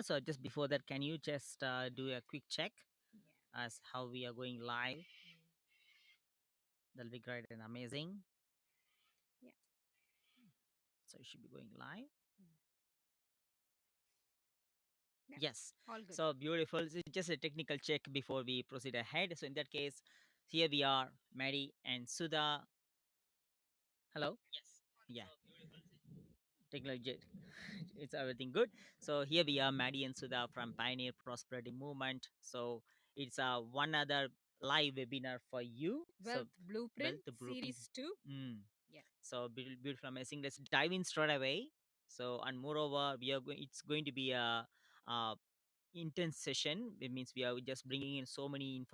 So just before that, can you just do a quick check Yeah. as how we are going live? Mm. That'll be great and amazing. Yeah. So you should be going live. Mm. Yeah. Yes. All good. So beautiful. So just a technical check before we proceed ahead. So in that case, here we are, Mary and Sudha. Hello. Yeah. Technology, it's everything good. So here we are, Maddie and Sudha from Pioneer Prosperity Movement. So it's one other live webinar for you. So Wealth Blueprint wealth blueprint. Series 2. Mm. Yeah. So beautiful, amazing. Let's dive in straight away. So and moreover, we are going. It's going to be a intense session. It means we are just bringing in so many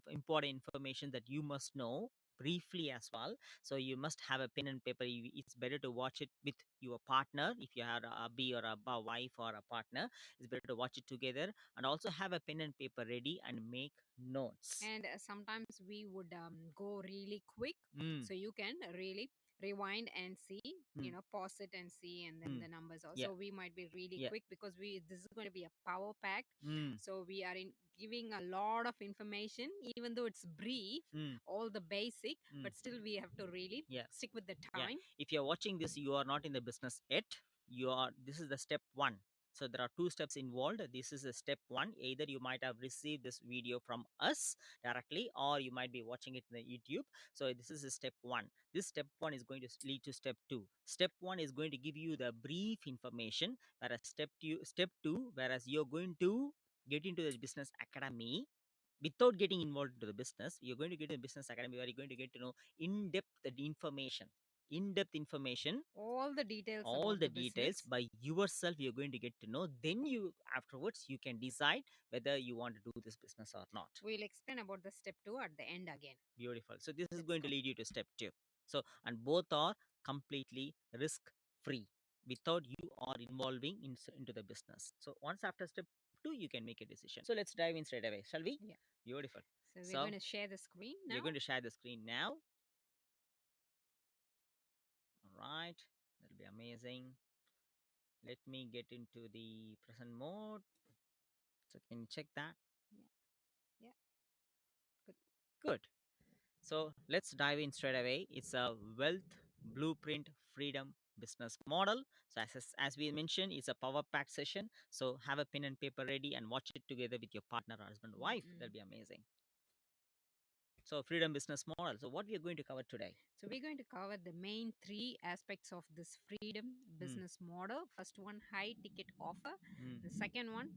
important information that you must know briefly as well. So you must have a pen and paper. It's better to watch it with your partner. If you have a hubby or a wife or a partner, it's better to watch it together, and also have a pen and paper ready and make notes. And sometimes we would go really quick, Mm, so you can really rewind and see, mm, pause it and see, and then mm. the numbers Yeah, also we might be really yeah. quick because we this is going to be a power pack. Mm, So we are in giving a lot of information, even though it's brief, mm, all the basic, mm. but still we have to really Yeah. stick with the Yeah, time. if you're watching this, you are not in the business yet. You are This is the step one. So there are two steps involved. This is the step one. Either you might have received this video from us directly, or you might be watching it in the YouTube. So this is the step one. This step one is going to lead to step two. Step one is going to give you the brief information, whereas step two, whereas you're going to get into the business academy without getting involved into the business. You're going to get a business academy where you're going to get to know in-depth information, All the details all about the the details business. by yourself. You're going to get to know. Then you afterwards you can decide whether you want to do this business or not. We'll explain about the step 2 at the end again. Beautiful. So this is Let's going to go. lead you to step two. So and both are completely risk free without you are involving into the business. So once after step two, you can make a decision. So let's dive in straight away, shall we? Yeah. Beautiful. So we're So going to share the screen we are now. going to share the screen now. All right, that'll be amazing. Let me get into the present mode. So can you check that? Yeah. Yeah. Good. Good. So let's dive in straight away. It's a wealth blueprint freedom business model. So as we mentioned, it's a power pack session. So have a pen and paper ready and watch it together with your partner, husband, wife. Mm-mm. That'll be amazing. So freedom business model. So what we are going to cover today? So we're going to cover the main three aspects of this freedom Mm, business model. First one, high ticket offer. The mm, second one,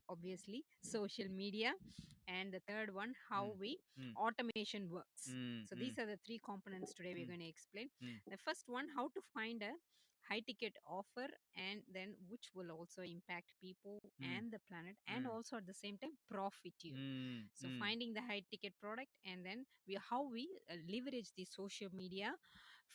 obviously, social media. And the third one, how mm, we mm, automation works. mm, So mm, these are the three components today we're mm, going to explain. mm, The first one, how to find a high ticket offer, and then which will also impact people mm, and the planet, and mm, also at the same time profit you. mm, So mm, finding the high ticket product, and then how we leverage the social media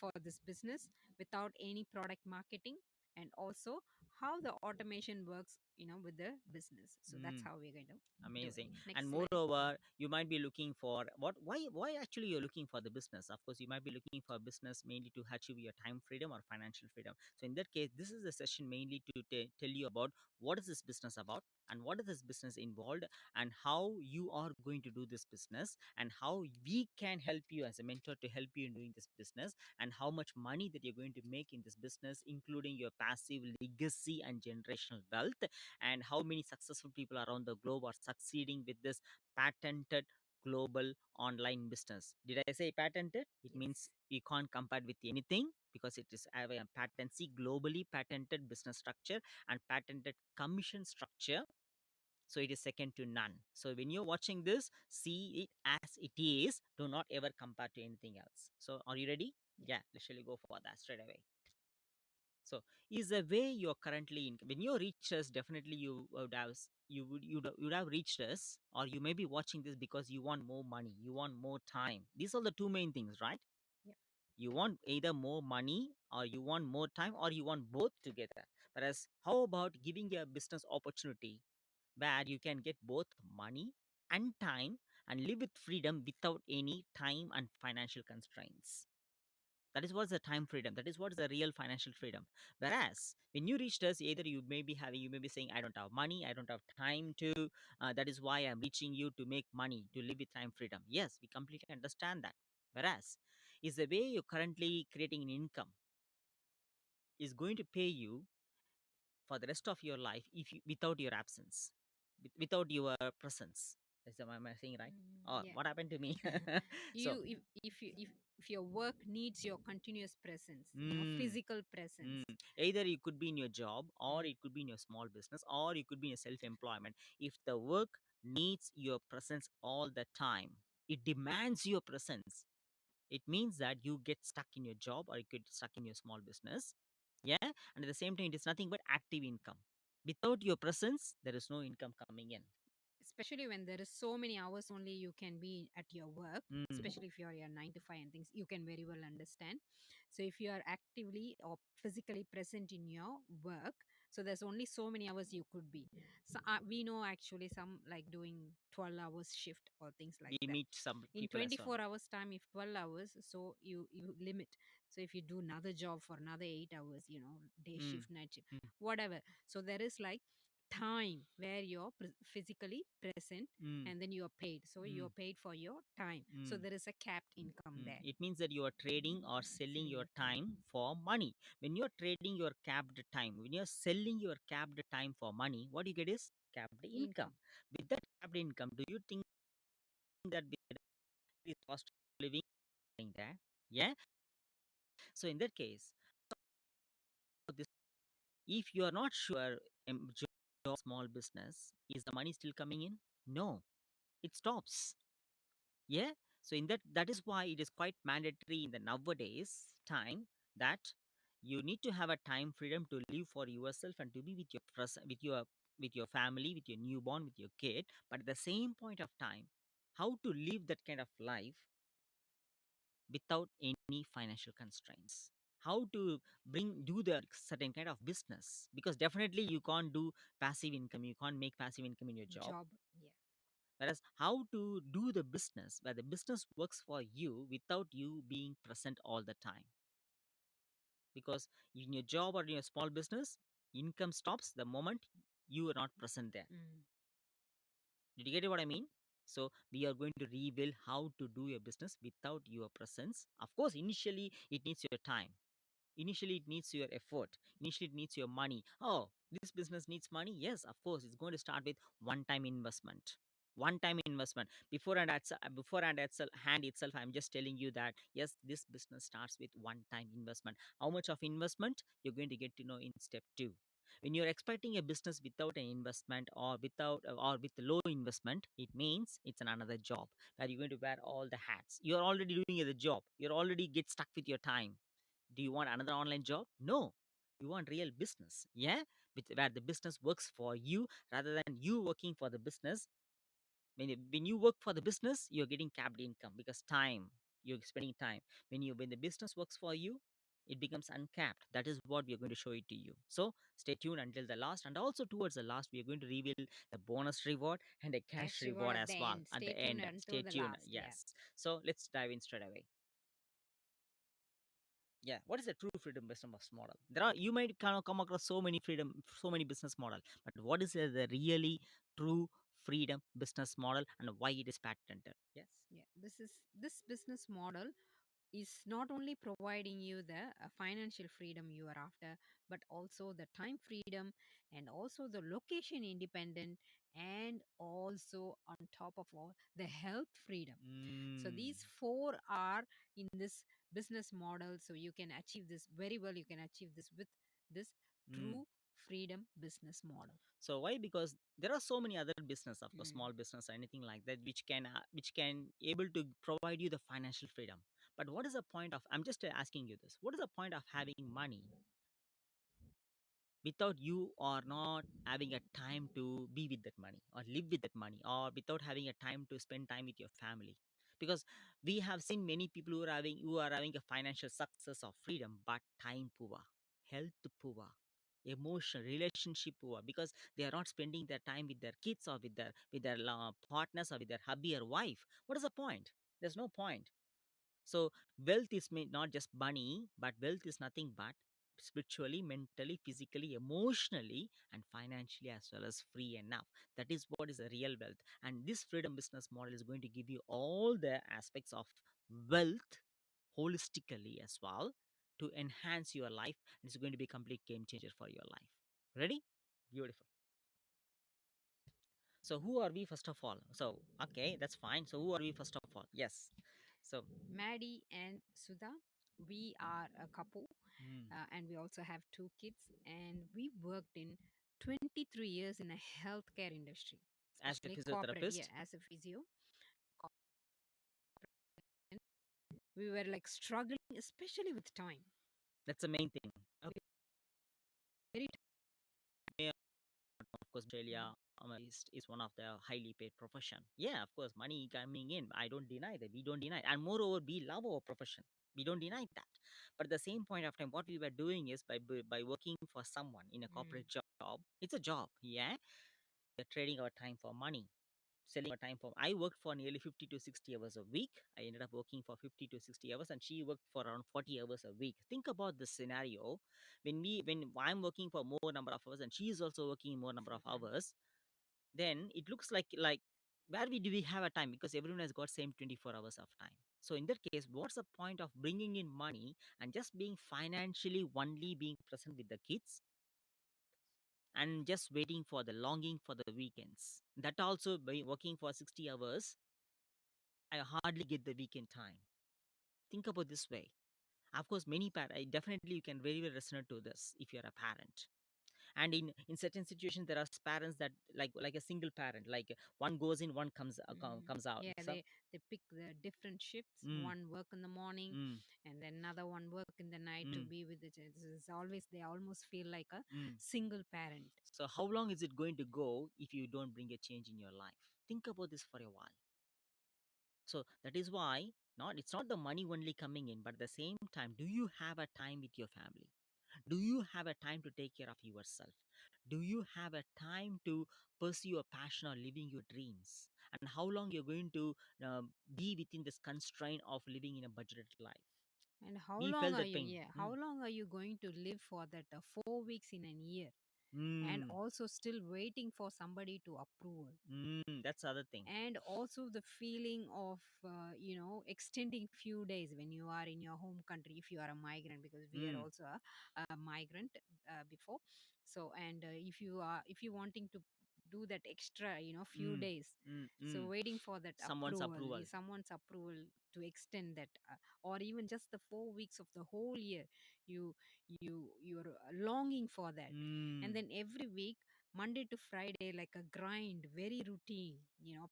for this business without any product marketing, and also how the automation works, with the business. So that's mm. how we're going to do it. Amazing. And Next slide. moreover, you might be looking for why actually you're looking for the business. Of course, you might be looking for a business mainly to achieve your time freedom or financial freedom. So in that case, this is the session mainly to tell you about what is this business about, and what is this business involved, and how you are going to do this business, and how we can help you as a mentor to help you in doing this business, and how much money that you're going to make in this business, including your passive legacy and generational wealth, and how many successful people around the globe are succeeding with this patented global online business. Did I say patented? It means Yes. you can't compare with anything, because it is have a patency, globally patented business structure and patented commission structure. So it is second to none. So when you're watching this, see it as it is. Do not ever compare to anything else. So are you ready? Yeah. Yeah, let's really go for that straight away. So is the way you're currently in. When you reach us, definitely you would have you would have reached us, or you may be watching this because you want more money, you want more time. These are the two main things, right? Yeah. You want either more money, or you want more time, or you want both together. Whereas how about giving you a business opportunity where you can get both money and time, and live with freedom without any time and financial constraints? That is what's the time freedom. That is what is the real financial freedom. Whereas when you reached us, either you may be saying, I don't have money, I don't have time to. That is why I'm reaching you to make money to live with time freedom. Yes, we completely understand that. Whereas is the way you're currently creating an income is going to pay you for the rest of your life if you, without your absence, without your presence. Am I saying right? Or Yeah. what happened to me? So, You if your work needs your continuous presence, mm, physical presence. mm, either you could be in your job, or Mm. it could be in your small business, or you could be in your self-employment. If the work needs your presence all the time, it demands your presence, it means that you get stuck in your job or you get stuck in your small business. Yeah. And at the same time, it is nothing but active income. Without your presence, there is no income coming in. Especially when there is so many hours only you can be at your work, Mm. especially if you are your 9 to 5 and things, you can very well understand. So if you are actively or physically present in your work, so there's only so many hours you could be. So we know actually some like doing 12 hours shift or things like We that. meet some In people as well. 24 hours time, if 12 hours, so you limit. So if you do another job for another 8 hours, day Mm. shift, night shift, Mm. whatever, so there is like time where you're physically present, Mm. and then you are paid, so Mm. you're paid for your time, so Mm. there is a capped income Mm. there. It means that you are trading or selling Selling your your time. time for money. When you're trading your capped time, when you're selling your capped time for money, what you get is capped income. Income. With that capped income, do you think that is cost of living there? Yeah. So in that case, this, if you are not sure, job, small business, is the money still coming in? No, it stops. Yeah. So in that is why it is quite mandatory in the nowadays time that you need to have a time freedom to live for yourself and to be with your with your family, with your newborn, with your kid. But at the same point of time, how to live that kind of life without any financial constraints, how to do the certain kind of business, because definitely you can't do passive income, you can't make passive income in your job. Job. Yeah. Whereas how to do the business where the business works for you without you being present all the time, because in your job or in your small business, income stops the moment you are not present there. Mm. Did you get what I mean? So we are going to reveal how to do your business without your presence. Of course, initially it needs your time. Initially, it needs your effort. Initially, it needs your money. Oh, this business needs money. Yes, of course, it's going to start with one-time investment. One-time investment. Beforehand itself, hand itself, I'm just telling you that yes, this business starts with one-time investment. How much of investment you're going to get to know in step two. When you're expecting a business without an investment or without or with low investment, it means it's another job where you're going to wear all the hats. You're already doing the job. You're already get stuck with your time. Do you want another online job? No. You want real business. Yeah. Where the business works for you rather than you working for the business. When you work for the business, you're getting capped income because time, you're spending time. When the business works for you, it becomes uncapped. That is what we are going to show it to you. So stay tuned until the last, and also towards the last, we are going to reveal the bonus reward and a cash Cash reward reward at as the well end. at Stay the tuned end. until Stay the tuned. last. Yeah. Yes. So let's dive in straight away. Yeah, what is the true freedom business model? There are, you might kind of come across so many business model, but what is the really true freedom business model and why it is patented? Yes. Yeah, this business model is not only providing you the financial freedom you are after, but also the time freedom, and also the location independent, and also on top of all the health freedom. So Mm. these four are in this business model, so you can achieve this very well, you can achieve this with this Mm. true freedom business model. So why? Because there are so many other business, of course, Mm. small business or anything like that, which can able to provide you the financial freedom. But what is the point of? I'm just asking you this. What is the point of having money without you or not having a time to be with that money or live with that money, or without having a time to spend time with your family? Because we have seen many people who are having a financial success or freedom but time poor, health poor, emotional relationship poor, because they are not spending their time with their kids or with their partners or with their hubby or wife. What is the point? There's no point. So wealth is not just money, but wealth is nothing but spiritually, mentally, physically, emotionally, and financially as well as free enough. That is what is a real wealth. And this freedom business model is going to give you all the aspects of wealth holistically as well to enhance your life. And it's going to be a complete game changer for your life. Ready? Beautiful. So who are we first of all? So okay, that's fine. So who are we first of all? Yes. So Maddie and Sudha, we are a couple, mm, and we also have two kids, and we worked in 23 years in a healthcare industry, as a especially corporate, yeah, physiotherapist, as a physio. We were like struggling, especially with time. that's the main thing. Okay. Very Yeah, of course, Australia is one of the highly paid profession. Yeah, of course, money coming in. I don't deny that. We don't deny it. And moreover, we love our profession. We don't deny that. But at the same point of time, what we were doing is by working for someone in a mm, corporate job, it's a job. Yeah, we're trading our time for money, selling our time for. I worked for nearly 50 to 60 hours a week. I ended up working for 50 to 60 hours, and she worked for around 40 hours a week. Think about the scenario when I'm working for more number of hours and she is also working more number full of time. hours. Then it looks like where we do we have a time, because everyone has got same 24 hours of time. So in that case, what's the point of bringing in money and just being financially only being present with the kids and just waiting for the longing for the weekends? That also by working for 60 hours, I hardly get the weekend time. Think about this way. Of course, many parents, definitely you can very well resonate to this if you're a parent. And in certain situations, there are parents that like a single parent, like one goes in, one comes out. Yeah, So, they pick the different shifts. mm, One work in the morning, mm, and then another one work in the night to mm, be with the child. It's always they almost feel like a mm. single parent. So how long is it going to go if you don't bring a change in your life? Think about this for a while. So that is why not it's not the money only coming in, but at the same time, do you have a time with your family? Do you have a time to take care of yourself? Do you have a time to pursue your passion or living your dreams? And how long you're going to be within this constraint of living in a budgeted life? And how We long felt are that you? pain. Yeah, how long are you going to live for that 4 weeks in a year, and Mm, also still waiting for somebody to approve? that's the other thing. And also the feeling of extending few days when you are in your home country, if you are a migrant, because we are Mm, also a migrant before. So, and if you wanting to do that extra few mm, days, so mm. waiting for that Someone's approval. someone's approval to extend that, or even just the 4 weeks of the whole year, you you're longing for that. And Mm, then every week, Monday to Friday, like a grind, very routine,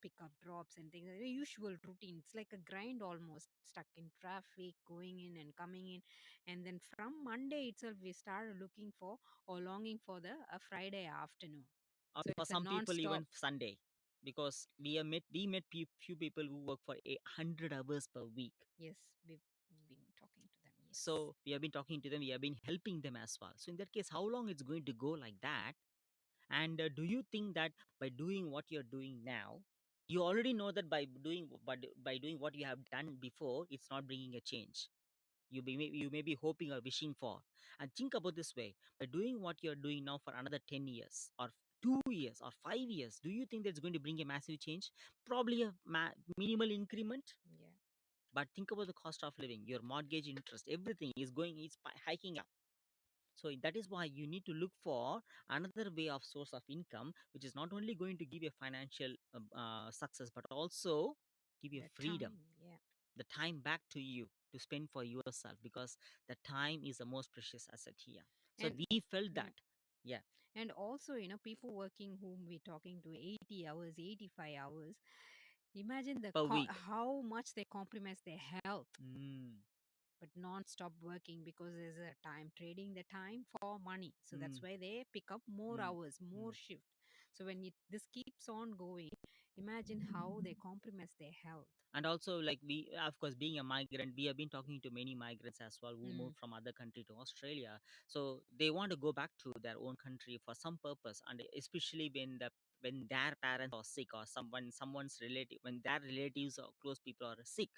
pick up drops and things, the usual routine. It's like a grind almost, stuck in traffic, going in and coming in. And then from Monday itself, we started looking for or longing for the Friday afternoon. or So for it's a some people non-stop. even Sunday, because we met few people who work for 100 hours per week. Yes, we've been talking to them. Yes. So we have been talking to them, we have been helping them as well. So in that case, how long it's going to go like that? And do you think that by doing what you're doing now, you already know that by doing what you have done before, it's not bringing a change? You may be hoping or wishing for. And think about this way: by doing what you're doing now for another 10 years or 2 years or 5 years, do you think that's going to bring a massive change? Probably a minimal increment. Yeah. But think about the cost of living, your mortgage interest, everything is hiking up. So that is why you need to look for another way of source of income, which is not only going to give you financial success, but also give you The freedom, time. Yeah. the time back to you to spend for yourself, because the time is the most precious asset here. So And we felt mm, that. Yeah. and also, people working whom we talking to 80 hours, 85 hours. Imagine Per week. how much they compromise their health, Mm, but non-stop working, because there's a time trading the time for money. So that's mm, why they pick up more mm, hours, more mm. shift. So when this keeps on going, imagine how they compromise their health. And also, like, we of course, being a migrant, we have been talking to many migrants as well who Mm. moved from other country to Australia. So they want to go back to their own country for some purpose, and especially when their parents are sick, or someone's relative, when their relatives or close people are sick.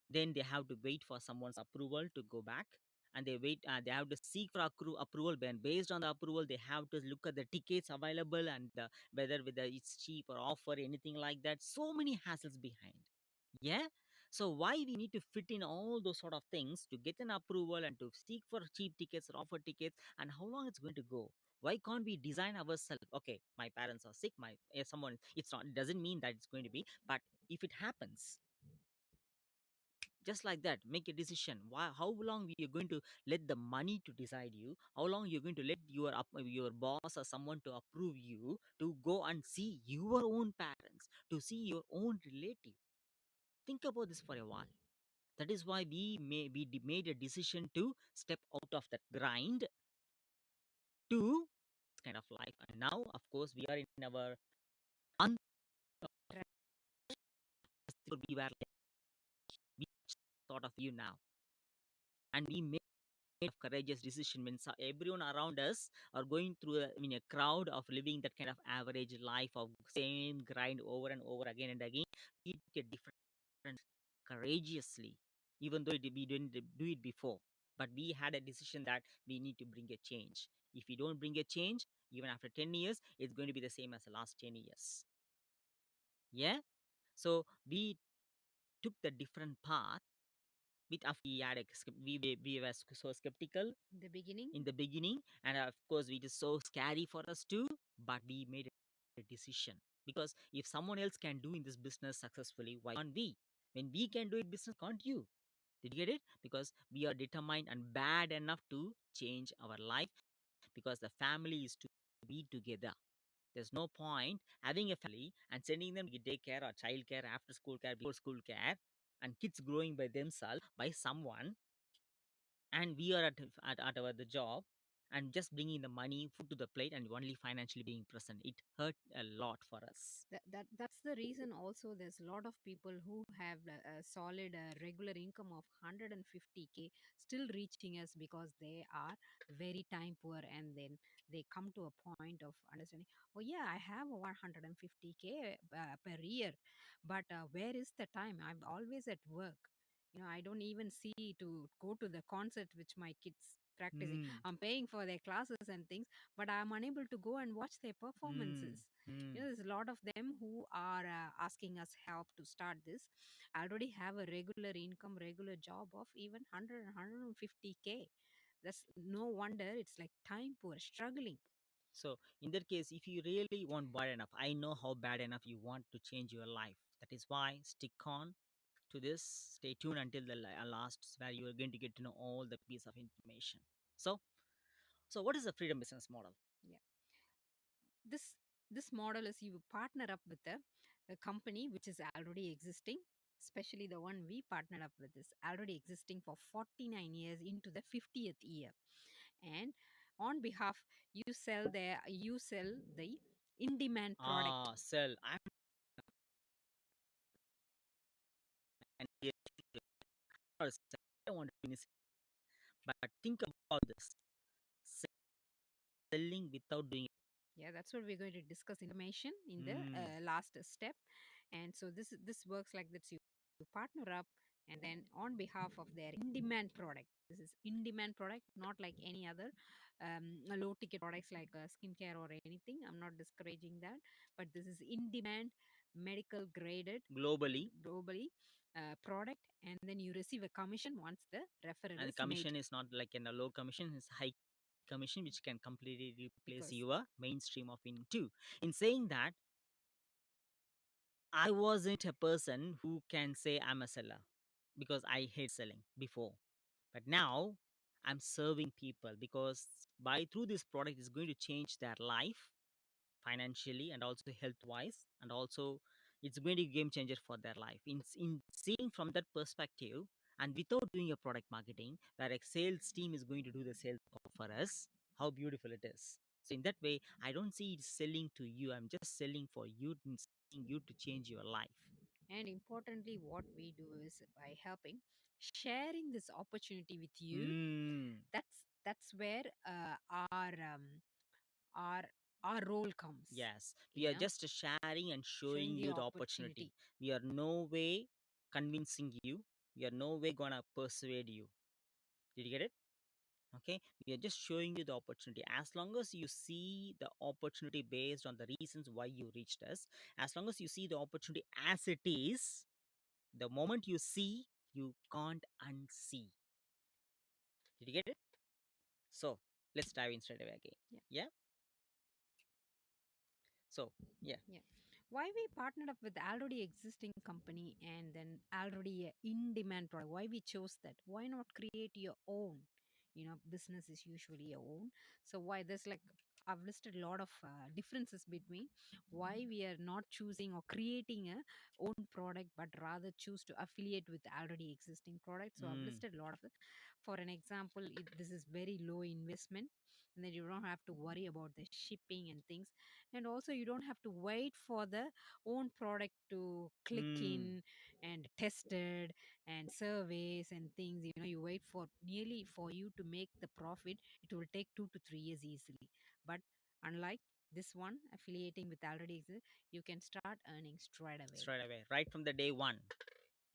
Then they have to wait for someone's approval to go back, and they have to seek for approval. Then based on the approval, they have to look at the tickets available, and whether it's cheap or offer anything like that. So many hassles behind. Yeah. So why we need to fit in all those sort of things to get an approval and to seek for cheap tickets or offer tickets, and how long it's going to go? Why can't we design ourselves? Okay, my parents are sick, my someone, it's not, it doesn't mean that it's going to be, but if it happens, just like that, make a decision. Why, how long we are going to let the money to decide you? How long you're going to let your boss or someone to approve you to go and see your own parents, to see your own relative? Think about this for a while. That is why made a decision to step out of that grind to this kind of life. And now, of course, we are in our month of we were like, we sort of you now, and we made a courageous decision when everyone around us are going through a crowd of living that kind of average life of same grind over and over again and again. We took a different courageously, even though we didn't do it before. But we had a decision that we need to bring a change. If we don't bring a change, even after 10 years, it's going to be the same as the last 10 years. Yeah. So we took the different path. With after we had we were so skeptical In the beginning. in the beginning, and of course it is so scary for us too, but we made a decision. Because if someone else can do in this business successfully, why can't we? When we can do it business, can't you? Did you get it? Because we are determined and bad enough to change our life, because the family is to be together. There's no point having a family and sending them to daycare or child care, after school care, before school care, and kids growing by themselves by someone, and we are at our the job, and just bringing the money, food to the plate, and only financially being present. It hurt a lot for us. That's the reason also there's a lot of people who have a solid regular income of 150K still reaching us because they are very time poor, and then they come to a point of understanding, oh yeah, I have 150K per year, but where is the time? I'm always at work. I don't even see to go to the concert which my kids practicing. Hmm. I'm paying for their classes and things, but I'm unable to go and watch their Hmm. performances. Hmm. There's a lot of them who are asking us help to start this. I already have a regular income, regular job of even 150K. That's no wonder it's like time poor, struggling. So in that case, if you really want bad enough, I know how bad enough you want to change your life. That is why stick on to this. Stay tuned until the last, where you are going to get to know all the piece of information. So, so what is the freedom business model? Yeah. This model is you partner up with a company which is already existing, especially the one we partnered up with is already existing for 49 years into the 50th year. And on behalf, you sell the in demand product. Ah, sell. And I don't want to finish, but think about this: selling without doing. Yeah, that's what we're going to discuss information in the Mm, last step. And so this works like this: you partner up, and then on behalf of their in demand product. This is in demand product, not like any other low ticket products like skincare or anything. I'm not discouraging that, but this is in demand, medical graded, globally, globally product, and then you receive a commission once the referral and is made. commission is not like in a low commission; it's high commission, which can completely replace Because your mainstream of in two. In saying that, I wasn't a person who can say I'm a seller, because I hate selling before. But now I'm serving people, because by through this product is going to change their life financially and also health wise, and also it's going to be a game changer for their life. In seeing from that perspective, and without doing a product marketing, where a sales team is going to do the sales call for us, how beautiful it is. So in that way, I don't see it selling to you, I'm just selling for you and seeing you to change your life. and importantly, what we do is by helping sharing this opportunity with you. Hmm. That's where our our our role comes. Yes, we You are know, just sharing and showing showing the you the opportunity. opportunity. We are no way convincing you. We are no way gonna persuade you. Did you get it? Okay, we are just showing you the opportunity. As long as you see the opportunity based on the reasons why you reached us, as long as you see the opportunity as it is, the moment you see, you can't unsee. Did you get it? So let's dive in straight away again. Yeah. Yeah. So yeah. Yeah. Why we partnered up with already existing company and then already a in demand product? Why we chose that? Why not create your own? Business is usually your own. So why there's like I've listed a lot of differences between why we are not choosing or creating a own product, but rather choose to affiliate with already existing product. So I've Mm, listed a lot of it. For an example, this is very low investment, and then you don't have to worry about the shipping and things, and also you don't have to wait for the own product to click mm. in and tested and surveys and things. You wait for nearly for you to make the profit, it will take 2 to 3 years easily. But unlike this one, affiliating with already exist, you can start earning straight away. Straight away, right from the day one,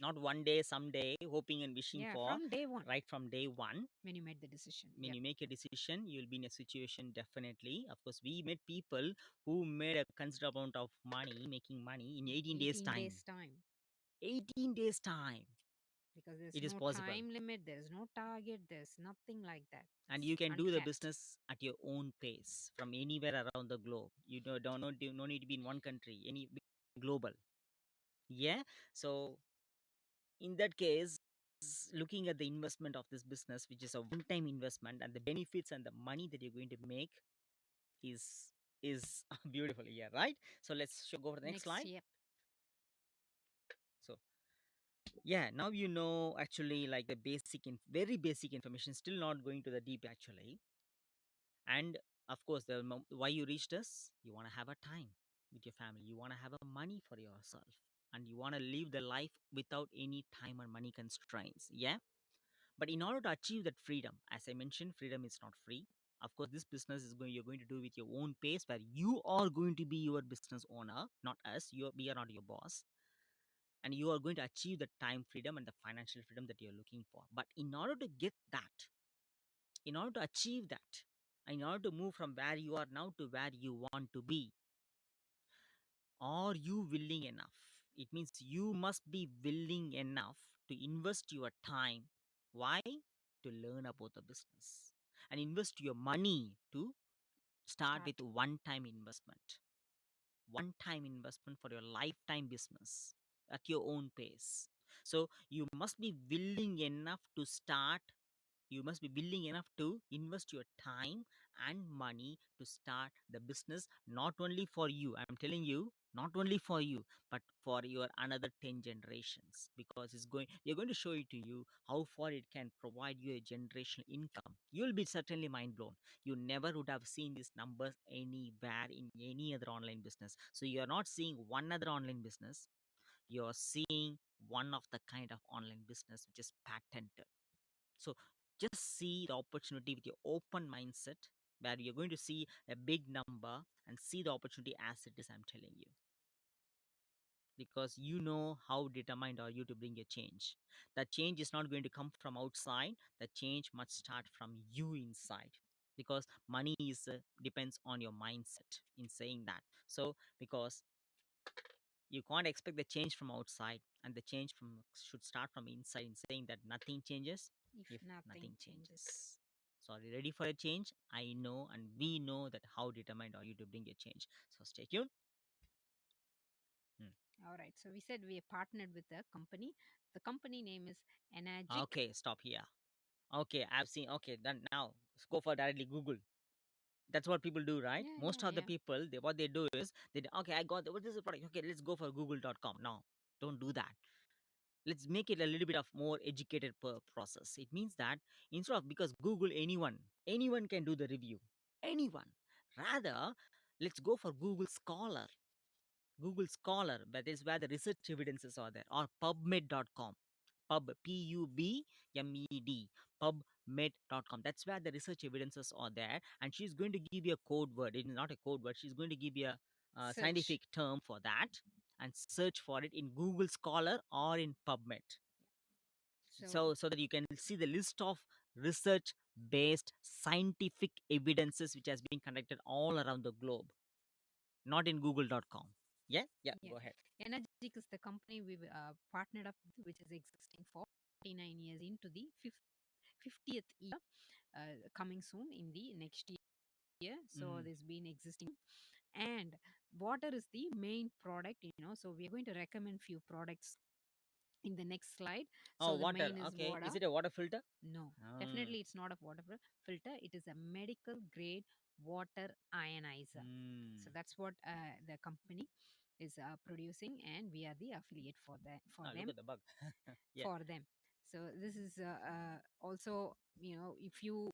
not one day, someday, hoping and wishing Yeah, for. from day one, Right from day one, when you made the decision. when Yep. you make a decision, you'll be in a situation definitely. Of course, we met people who made a considerable amount of money, making money in 18 days 18 time. days time, 18 days time. because there's It is no possible. time limit, there's no target, there's nothing like that. And It's you can do the uncapped. business at your own pace from anywhere around the globe. You don't need to be in one country, any global. Yeah. So in that case, looking at the investment of this business, which is a one-time investment, and the benefits and the money that you're going to make is beautiful. Yeah, right. So let's go for the next Next, slide. yep. So yeah, now you know actually like the very basic information. Still not going to the deep actually. And of course, why you reached us, you want to have a time with your family, you want to have a money for yourself, and you want to live the life without any time or money constraints. Yeah. But in order to achieve that freedom, as I mentioned, freedom is not free. Of course, this business is going you're going to do with your own pace, where you are going to be your business owner, not us. We are not your boss, and you are going to achieve the time freedom and the financial freedom that you're looking for. But in order to get that, in order to achieve that, in order to move from where you are now to where you want to be, are you willing enough? It means you must be willing enough to invest your time. Why? To learn about the business, and invest your money to start Start. with one time investment. One time investment for your lifetime business at your own pace. So you must be willing enough to start, you must be willing enough to invest your time and money to start the business, not only for you. I'm telling you, not only for you, but for your another 10 generations, because we're going to show it to you how far it can provide you a generational income. You'll be certainly mind blown. You never would have seen these numbers anywhere in any other online business. So you're not seeing one other online business, you're seeing one of the kind of online business which is patented. So just see the opportunity with your open mindset, where you're going to see a big number and see the opportunity as it is. I'm telling you, because you know how determined are you to bring a change. That change is not going to come from outside. The change must start from you inside, because money is depends on your mindset in saying that. So because you can't expect the change from outside, and the change from should start from inside, in saying that nothing changes If if nothing nothing changes. changes. So are you ready for a change? I know, and we know that how determined are you to bring a change. So stay tuned. Hmm. All right. So we said we are partnered with a company. The company name is Energic. Okay, stop here. Okay, I've seen. Okay, then now let's go for directly Google. That's what people do, right? Yeah, Most yeah, of the yeah. people, what they do is okay, I got what is the product. Okay, let's go for google.com. No, don't do that. Let's make it a little bit of more educated process. It means that instead of, because Google, anyone can do the review, anyone. Rather, let's go for Google Scholar. Google Scholar, that is where the research evidences are there, or pubmed.com. PubMed, pubmed.com. That's where the research evidences are there, and she's going to give you a code word. It is not a code word, she's going to give you a Search. scientific term for that, and search for it in Google Scholar or in PubMed. So so that you can see the list of research based scientific evidences which has been conducted all around the globe, not in google.com. Yeah, yeah, yeah, go ahead. Energetic is the company we've partnered up with, which is existing for 49 years into the 50th year, coming soon in the next year. So Mm. there's been existing, and water is the main product. So we are going to recommend few products in the next slide. Oh, So the water. main is Okay, water. is it a water filter? No, Ah. definitely it's not a water filter. It is a medical grade water ionizer. So Mm. that's what the company is producing, and we are the affiliate for that for Ah, look them at the bug. Yeah. for them. So this is also, if you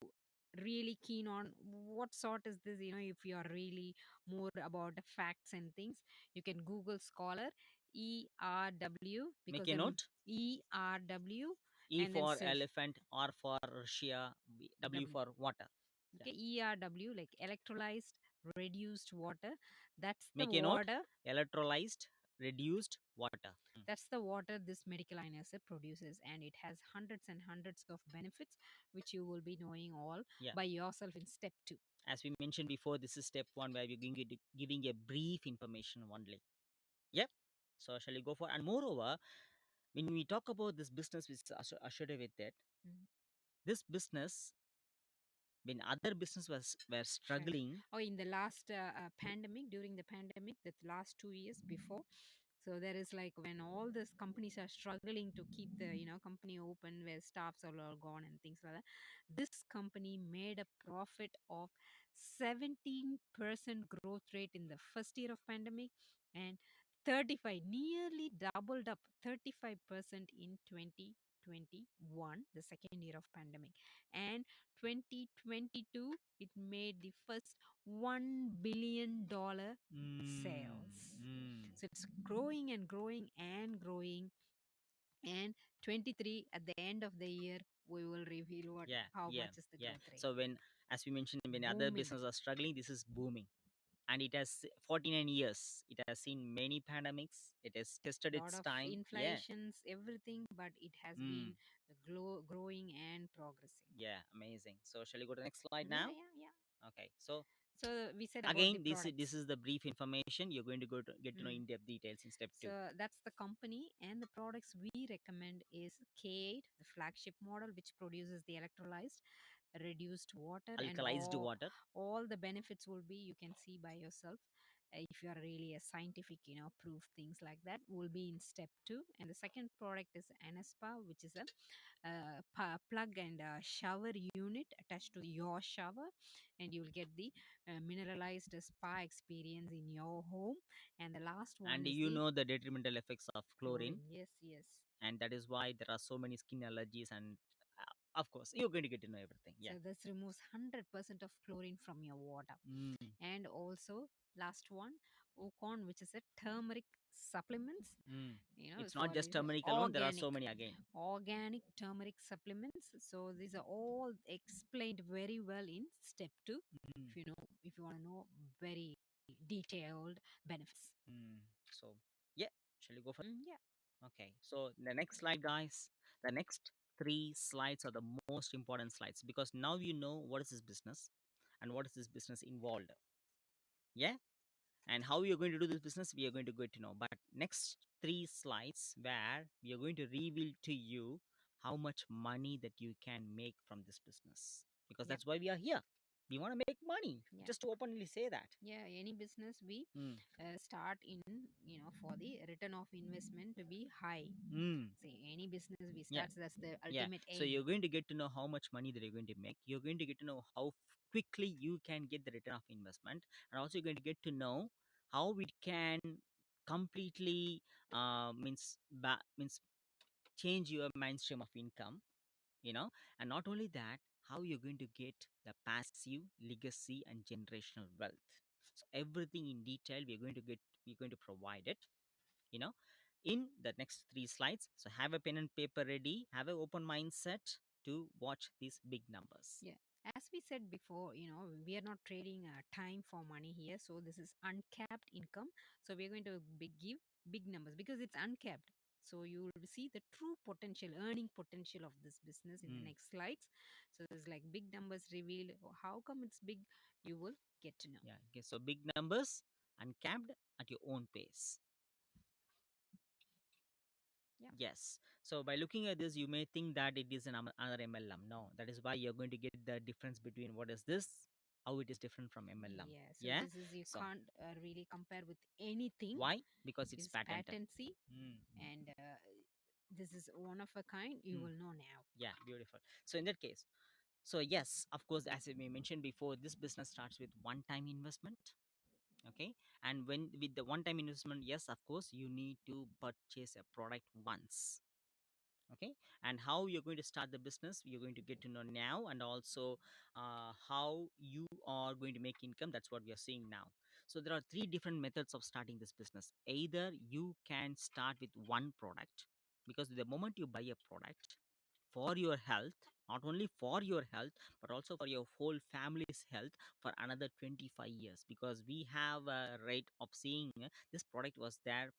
really keen on what sort is this, if you are really more about the facts and things, you can Google Scholar ERW, Make because a the note. ERW, E and then for search elephant, R for Russia, W W. for water. Yeah. Okay, ERW, like electrolyzed reduced water. That's the Make a note. water. Electrolyzed, reduced water. Mm. That's the water this medical ionoser produces, and it has hundreds and hundreds of benefits, which you will be knowing all Yeah. by yourself in step two. As we mentioned before, this is step one where we're giving a brief information only. Yep. So shall we go for? And moreover, when we talk about this business which is associated with it, Mhm. this business, when other business were Sure. struggling. Oh, in the last pandemic, during the pandemic, the last 2 years before. So there is like when all these companies are struggling to keep the company open, where staffs are all gone and things like that. This company made a profit of 17% growth rate in the first year of pandemic, and 35, nearly doubled up, 35% in 2021, the second year of pandemic, and 2022 it made the first $1 billion Mm, sales. mm. So it's growing and growing and growing. And 23, at the end of the year, we will reveal what Yeah, how yeah, much is the yeah. growth rate. So when, as we mentioned, when other Booming. businesses are struggling, this is booming, and it has 49 years. It has seen many pandemics. It has tested Lot its of time. Yeah. inflations, everything, but it has Mm. been growing and progressing. Yeah, amazing. So shall we go to the next slide Yeah, now? yeah, yeah. Okay. So So we said about the again, this products. is the brief information. You're going to get to know Mm. in depth details in step So two. that's the company, and the products we recommend is K8, the flagship model, which produces the electrolyzed reduced water, and Alkalized water. all the benefits will be, you can see by yourself. If you are really a scientific, proof things like that will be in step two. And the second product is Anespa, which is a plug and shower unit attached to your shower, and you'll get the mineralized spa experience in your home. And the last one And is you the know the detrimental effects of chlorine, chlorine. Yes, yes. and that is why there are so many skin allergies. And of course, you're going to get to know everything. So Yeah. this removes 100% of chlorine from your water. Mm, And also, last one, Ocon, which is a turmeric supplements, mm. It's for not just the turmeric alone. There are organic so many again. organic turmeric supplements. So these are all explained very well in step two, Mm, if you want to know very detailed benefits. mm. So yeah, shall we go for? Mm, yeah, Okay. So the next slide, guys. The next three slides are the most important slides because now you know what is this business and what is this business involved. Yeah. And how you're going to do this business, we are going to get to know. But next three slides, where we are going to reveal to you how much money that you can make from this business, because yeah, that's why we are here. We want to make money. yeah, Just to openly say that. yeah. Any business we Mm, start in, for the return of investment to be high. mm, See, any business we yeah, start, that's the yeah. ultimate So aim. you're going to get to know how much money that you're going to make. You're going to get to know how quickly you can get the return of investment, and also you're going to get to know how it can completely means change your mainstream of income, you know. And not only that, how you're going to get the passive legacy and generational wealth. So everything in detail we're going to provide it, you know, in the next three slides. So have a pen and paper ready, have an open mindset to watch these big numbers. Yeah. As we said before, we are not trading time for money here. So this is uncapped income. So we're going to give big numbers because it's uncapped. So you will see the true potential, earning potential of this business in the Mm. next slides. So it's like big numbers reveal how come it's big. You will get to know. Yeah. Okay. So big numbers and capped at your own pace. Yeah. Yes. So by looking at this, you may think that it is another MLM. No, that is why you're going to get the difference between what is this, how it is different from MLM. Yeah. So Yeah. this is you So can't really compare with anything. why? Because it's It's patented. patency, Mm. and this is one of a kind. You Mm. will know now. Yeah. Beautiful. So in that case, so yes, of course, as we mentioned before, this business starts with one-time investment. Okay, and when with the one-time investment, yes, of course, you need to purchase a product once. Okay, and how you're going to start the business you're going to get to know now, and also how you are going to make income. That's what we are seeing now. So there are three different methods of starting this business. Either you can start with one product, because the moment you buy a product for your health, not only for your health but also for your whole family's health, for another 25 years, because we have a rate of seeing this product was there,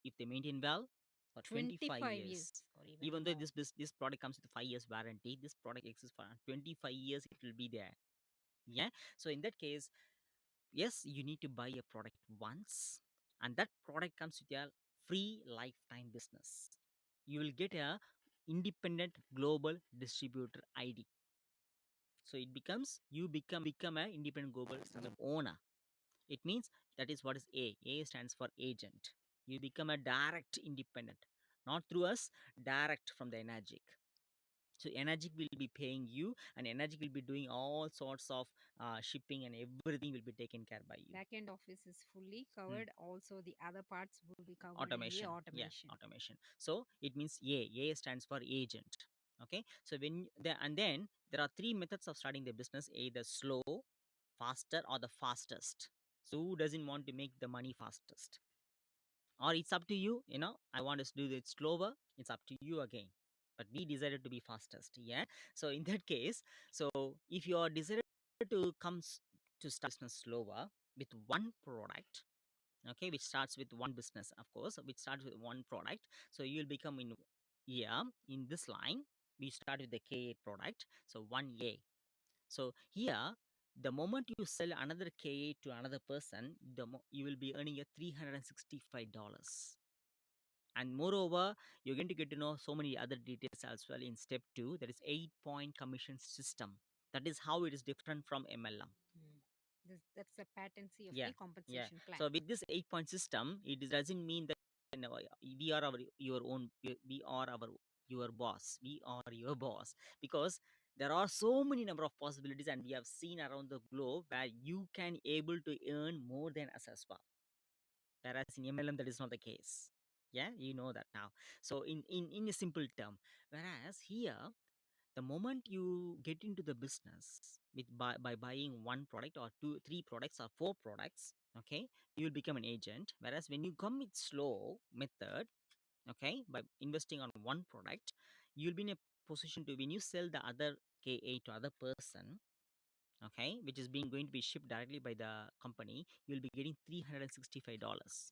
if they maintain well, for 25 25 years years. or even Even though more. this product comes with 5 years warranty, this product exists for 25 years, it will be there. Yeah. So in that case, yes, you need to buy a product once, and that product comes with a free lifetime business. You will get a independent global distributor ID. So it becomes you become a independent global standard owner. It means that is what is A. A stands for agent. You become a direct independent, not through us, direct from the Energic. So Energic will be paying you, and Energic will be doing all sorts of shipping, and everything will be taken care by you. Backend office is fully Hmm. covered. Also, the other parts will be covered in the Automation. Yeah, automation. automation. So it means A. A stands for agent. Okay. So and then there are three methods of starting the business: either slow, faster, or the fastest. So who doesn't want to make the money fastest? Or it's up to you. I want us to do it slower. It's up to you again. But we decided to be fastest. Yeah. So in that case, so if you are decided to to start business slower with one product, okay, which starts with one business, of course, which starts with one product. So you'll become in, yeah, in this line we start with the K product, so 1A. So here, the moment you sell another K to another person, you will be earning a $365. And moreover, you're going to get to know so many other details as well in step two. That is 8-point commission system. That is how it is different from MLM. Mm. That's the patency of Yeah, the yeah. compensation plan. So with this 8-point system, doesn't mean that we are your own. We are your boss. We are your boss, because there are so many number of possibilities, and we have seen around the globe where you can able to earn more than us as well. Whereas in MLM, that is not the case. Yeah, you know that now. So in a simple term, whereas here, the moment you get into the business by buying one product or two, three products or four products, okay, you will become an agent. Whereas when you come with slow method, okay, by investing on one product, you'll be in a position to, when you sell the other KA to other person, okay, which is being going to be shipped directly by the company, you'll be getting $365.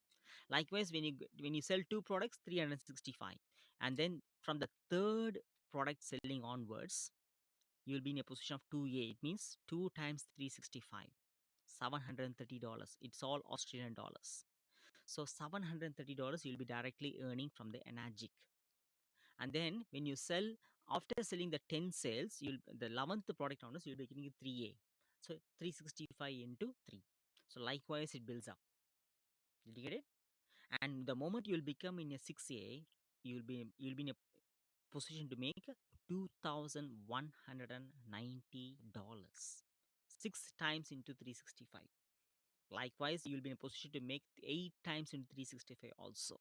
Likewise, when you sell two products, 365, and then from the third product selling onwards, you'll be in a position of 2A. It means 2 times 365, $730. It's all Australian dollars. So $730 you'll be directly earning from the Energic. And then when you sell, after selling the 10 sales, you'll the 11th product owners, you'll be getting a 3A. So 365 into 3. So likewise it builds up. Did you get it? And the moment you'll become in a 6A, you'll be in a position to make $2,190. 6 times into 365. Likewise, you'll be in a position to make 8 times into 365 also.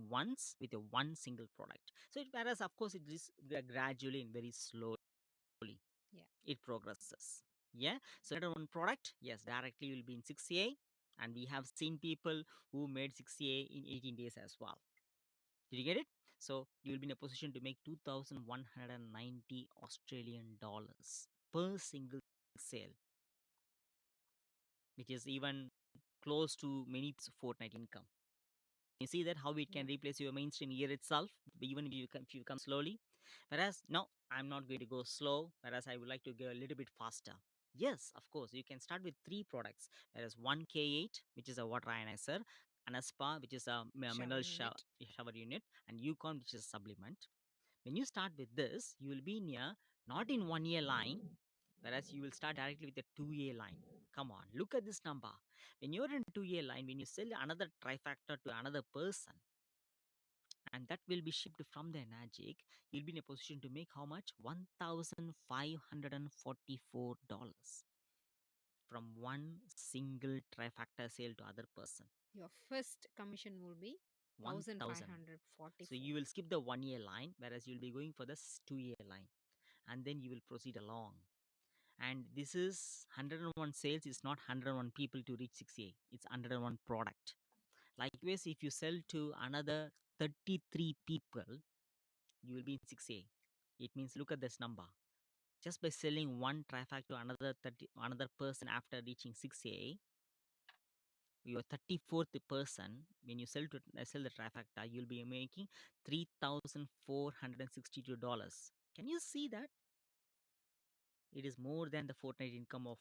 Once with a one single product. So whereas of course it is gradually and very slowly Yeah. it progresses. Yeah. So under one product, yes, directly will be in 6A. And we have seen people who made 6A in 18 days as well. Did you get it? So you will be in a position to make 2,190 Australian dollars per single sale, which is even close to many fortnight income. You see that how it can Yep. replace your mainstream year itself, even if you come slowly. Whereas no, I'm not going to go slow. Whereas I would like to go a little bit faster. Yes, of course, you can start with three products. Whereas one K8, which is a water ionizer, an ASPA, which is a Shower mineral unit. shower unit, and Yukon, which is a supplement. When you start with this, you will be near not in 1 year line, whereas you will start directly with a 2 year line. Come on, look at this number. When you're in 2 year line, when you sell another trifactor to another person, and that will be shipped from the Magic, you'll be in a position to make how much? $1,544 from one single trifactor sale to other person. Your first commission will be 1,000. So 1544. you will skip the 1 year line, whereas you'll be going for the 2 year line, and then you will proceed along. And this is 101 sales, is not 101 people to reach 6A. It's 101 product. Likewise, if you sell to another 33 people, you will be in 6A. It means look at this number. Just by selling one traffic to another person after reaching 6A, your 34th person, when you sell the trifecta, you'll be making $3,462. Can you see that? It is more than the fortnightly income of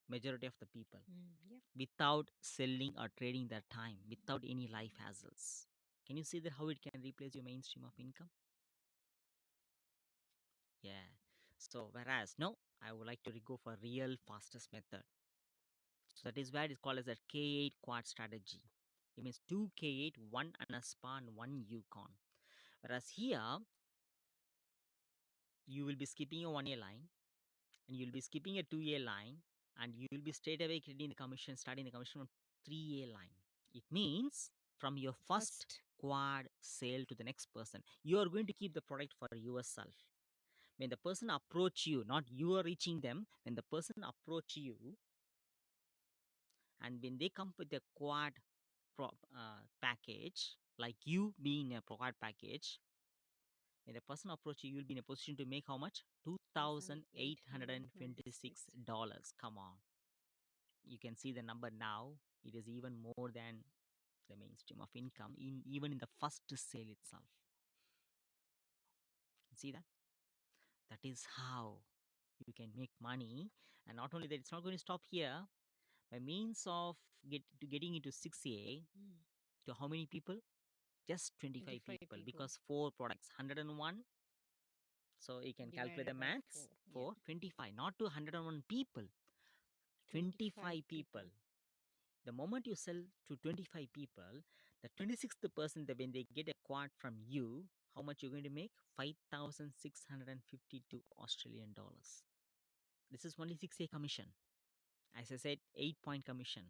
majority of the people Yep. without selling or trading their time, without any life hassles. Can you see that how it can replace your mainstream of income? Yeah. So whereas no, I would like to go for real fastest method. So that is where it's called as a K8 quad strategy. It means two K8, one Anaspa and one Yukon. Whereas here, you will be skipping a 1 year line, and you'll be skipping a 2 year line, and you will be straight away getting the commission, starting the commission on 3 year line. It means from your first First. quad sale to the next person, you are going to keep the product for yourself. When the person approach you, not you are reaching them, when the person approach you, and when they come with a quad package, like you being a quad package, when the person approach you, you'll be in a position to make how much? $2,826. $2,826. Come on. You can see the number now. It is even more than the mainstream of income, even in the first sale itself. See that? That is how you can make money. And not only that, it's not going to stop here. By means of getting into 6A, Mm. to how many people? Just 25 25 people, people because four products, 101. So you can calculate the divided by maths 4. Yep. for 25, not to 101 people, 25 25 people. people. The moment you sell to 25 people, the 26th person, when they get a quad from you, how much you're going to make? 5,652 Australian dollars. This is only 6A commission. As I said, 8-point commission.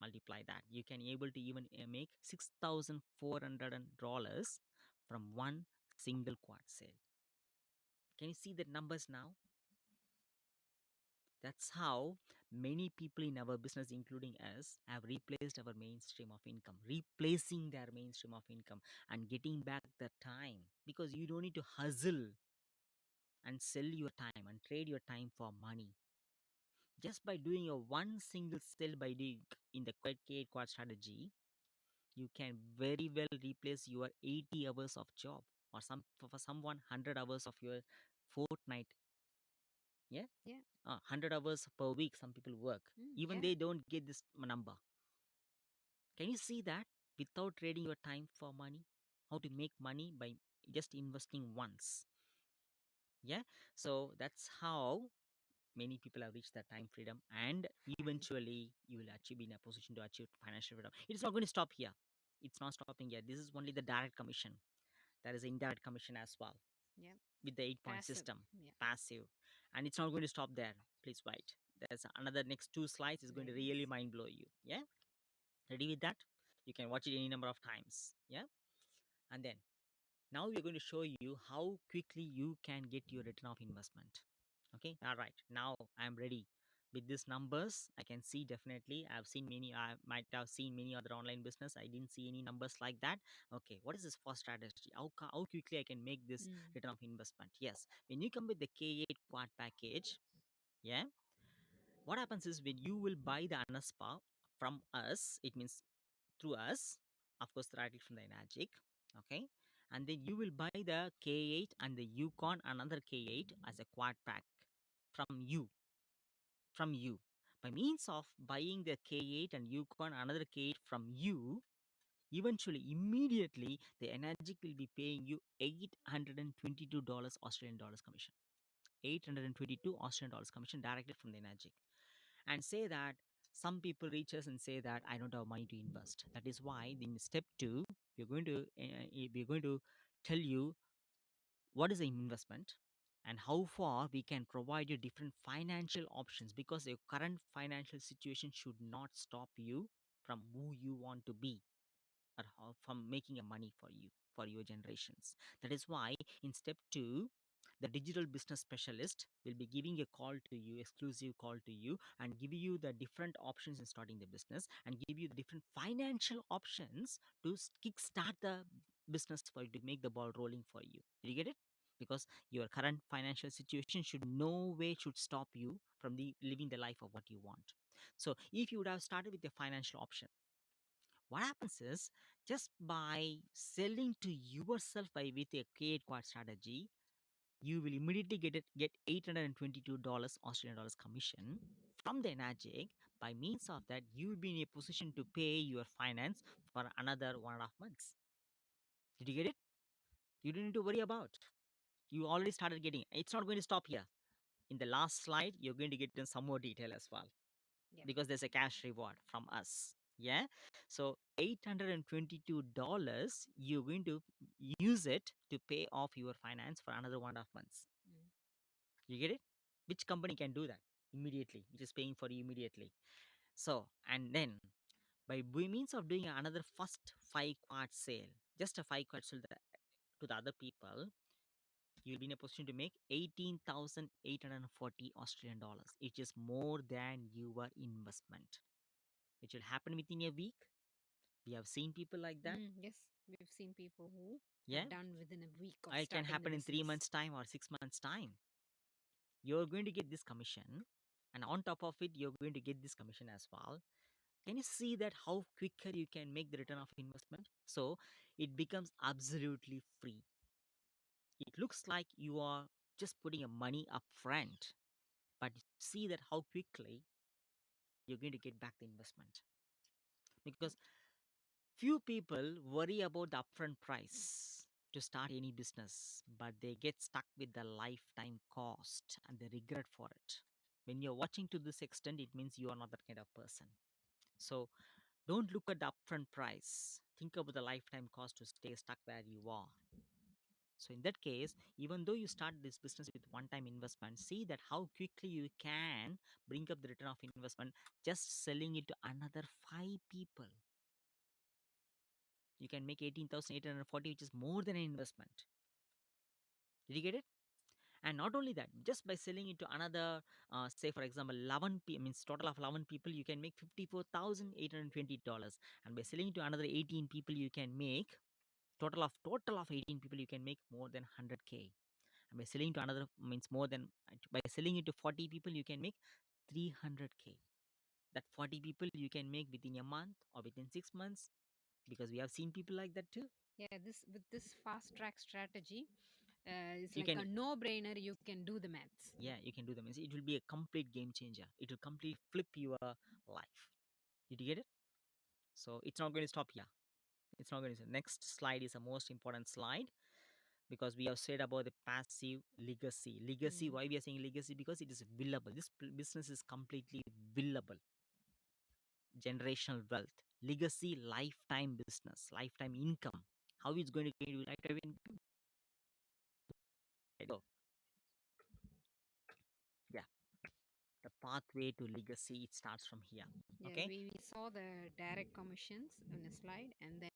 Multiply that. You can able to even make $6,400 from one single quad sale. Can you see the numbers now? That's how many people in our business, including us, have replaced our mainstream of income, replacing their mainstream of income and getting back the time, because you don't need to hustle and sell your time and trade your time for money. Just by doing a one single sell by doing in the K quad strategy, you can very well replace your 80 hours of job, or for someone 100 hours of your fortnight. Yeah, Yeah. 100 hours per week some people work, even Yeah. they don't get this number. Can you see that? Without trading your time for money, how to make money by just investing once. Yeah, so that's how many people have reached that time freedom, and Fine. eventually you will achieve, be in a position to achieve financial freedom. It's not going to stop here. It's not stopping here. This is only the direct commission. There is indirect commission as well Yep. with the 8-point Passive. system, Yeah. passive. And it's not going to stop there. Please wait. There's another next two slides is going There to is. really mind blow you. Yeah, ready with that? You can watch it any number of times. Yeah, and then now we're going to show you how quickly you can get your return of investment. Okay, all right, now I'm ready with these numbers. I can see, definitely I've seen many, I might have seen many other online business, I didn't see any numbers like that. Okay, what is this first strategy? How quickly I can make this Mm. return of investment? Yes, when you come with the K8 quad package, yeah, what happens is when you will buy the anaspa from us, it means through us, of course, directly from the Enagic. Okay. And then you will buy the K8 and the Yukon, another K8 as a quad pack from you. By means of buying the K8 and Yukon, another K8 from you, eventually, immediately, the Enagic will be paying you $822 Australian dollars commission. 822 Australian dollars commission directly from the Enagic. And say that some people reach us and say that I don't have money to invest. That is why in step two, we're going to tell you what is an investment and how far we can provide you different financial options, because your current financial situation should not stop you from who you want to be, or how, from making a money for you, for your generations. That is why in step two, the digital business specialist will be giving a call to you, exclusive call to you, and give you the different options in starting the business, and give you the different financial options to kickstart the business for you, to make the ball rolling for you. Did you get it? Because your current financial situation should no way should stop you from the living the life of what you want. So if you would have started with a financial option, what happens is, just by selling to yourself by with a K8 quad strategy, you will immediately get $822 Australian dollars commission from the Enagic. By means of that, you will be in a position to pay your finance for another 1.5 months. Did you get it? You don't need to worry about. You already started getting. It's not going to stop here. In the last slide, you're going to get in some more detail as well, Yep. because there's a cash reward from us. Yeah. So $822, you're going to use it to pay off your finance for another 1.5 months. Mm. You get it? Which company can do that immediately? Which is paying for you immediately. So, and then by means of doing another first five quad sale, just a five quad sale to the other people, you'll be in a position to make 18,840 Australian dollars. It is more than your investment. It will happen within a week. We have seen people like that. Yes, we've seen people who Yeah. have done within a week of It can starting the happen in three business. months' time or 6 months' time. You're going to get this commission. And on top of it, you're going to get this commission as well. Can you see that how quicker you can make the return of investment? So it becomes absolutely free. It looks like you are just putting your money up front, but see that how quickly you're going to get back the investment. Because few people worry about the upfront price to start any business, but they get stuck with the lifetime cost and they regret for it. When you're watching to this extent, it means you are not that kind of person. So don't look at the upfront price. Think about the lifetime cost to stay stuck where you are. So in that case, even though you start this business with one-time investment, see that how quickly you can bring up the return of investment just selling it to another five people. You can make 18,840, which is more than an investment. Did you get it? And not only that, just by selling it to another, say for example, 11 people, means total of 11 people, you can make $54,820. And by selling it to another 18 people, you can make total of 18 people, you can make more than 100K. And by selling to another means more than, by selling it to 40 people, you can make 300K. That 40 people you can make within a month or within 6 months, because we have seen people like that too. Yeah, this with this fast track strategy, it's You like can, a no brainer. You can do the maths. yeah, you can do them. It will be a complete game changer. It will completely flip your life. Did you get it? So it's not going to stop here. It's not going to. Next slide is the most important slide, because we have said about the passive legacy. Legacy. Mm. Why we are saying legacy? Because it is willable. This business is completely willable. Generational wealth, legacy, lifetime business, lifetime income. How it's going to give you lifetime income? So, yeah, the pathway to legacy, it starts from here. Yeah, Okay. we saw the direct commissions in a slide, and then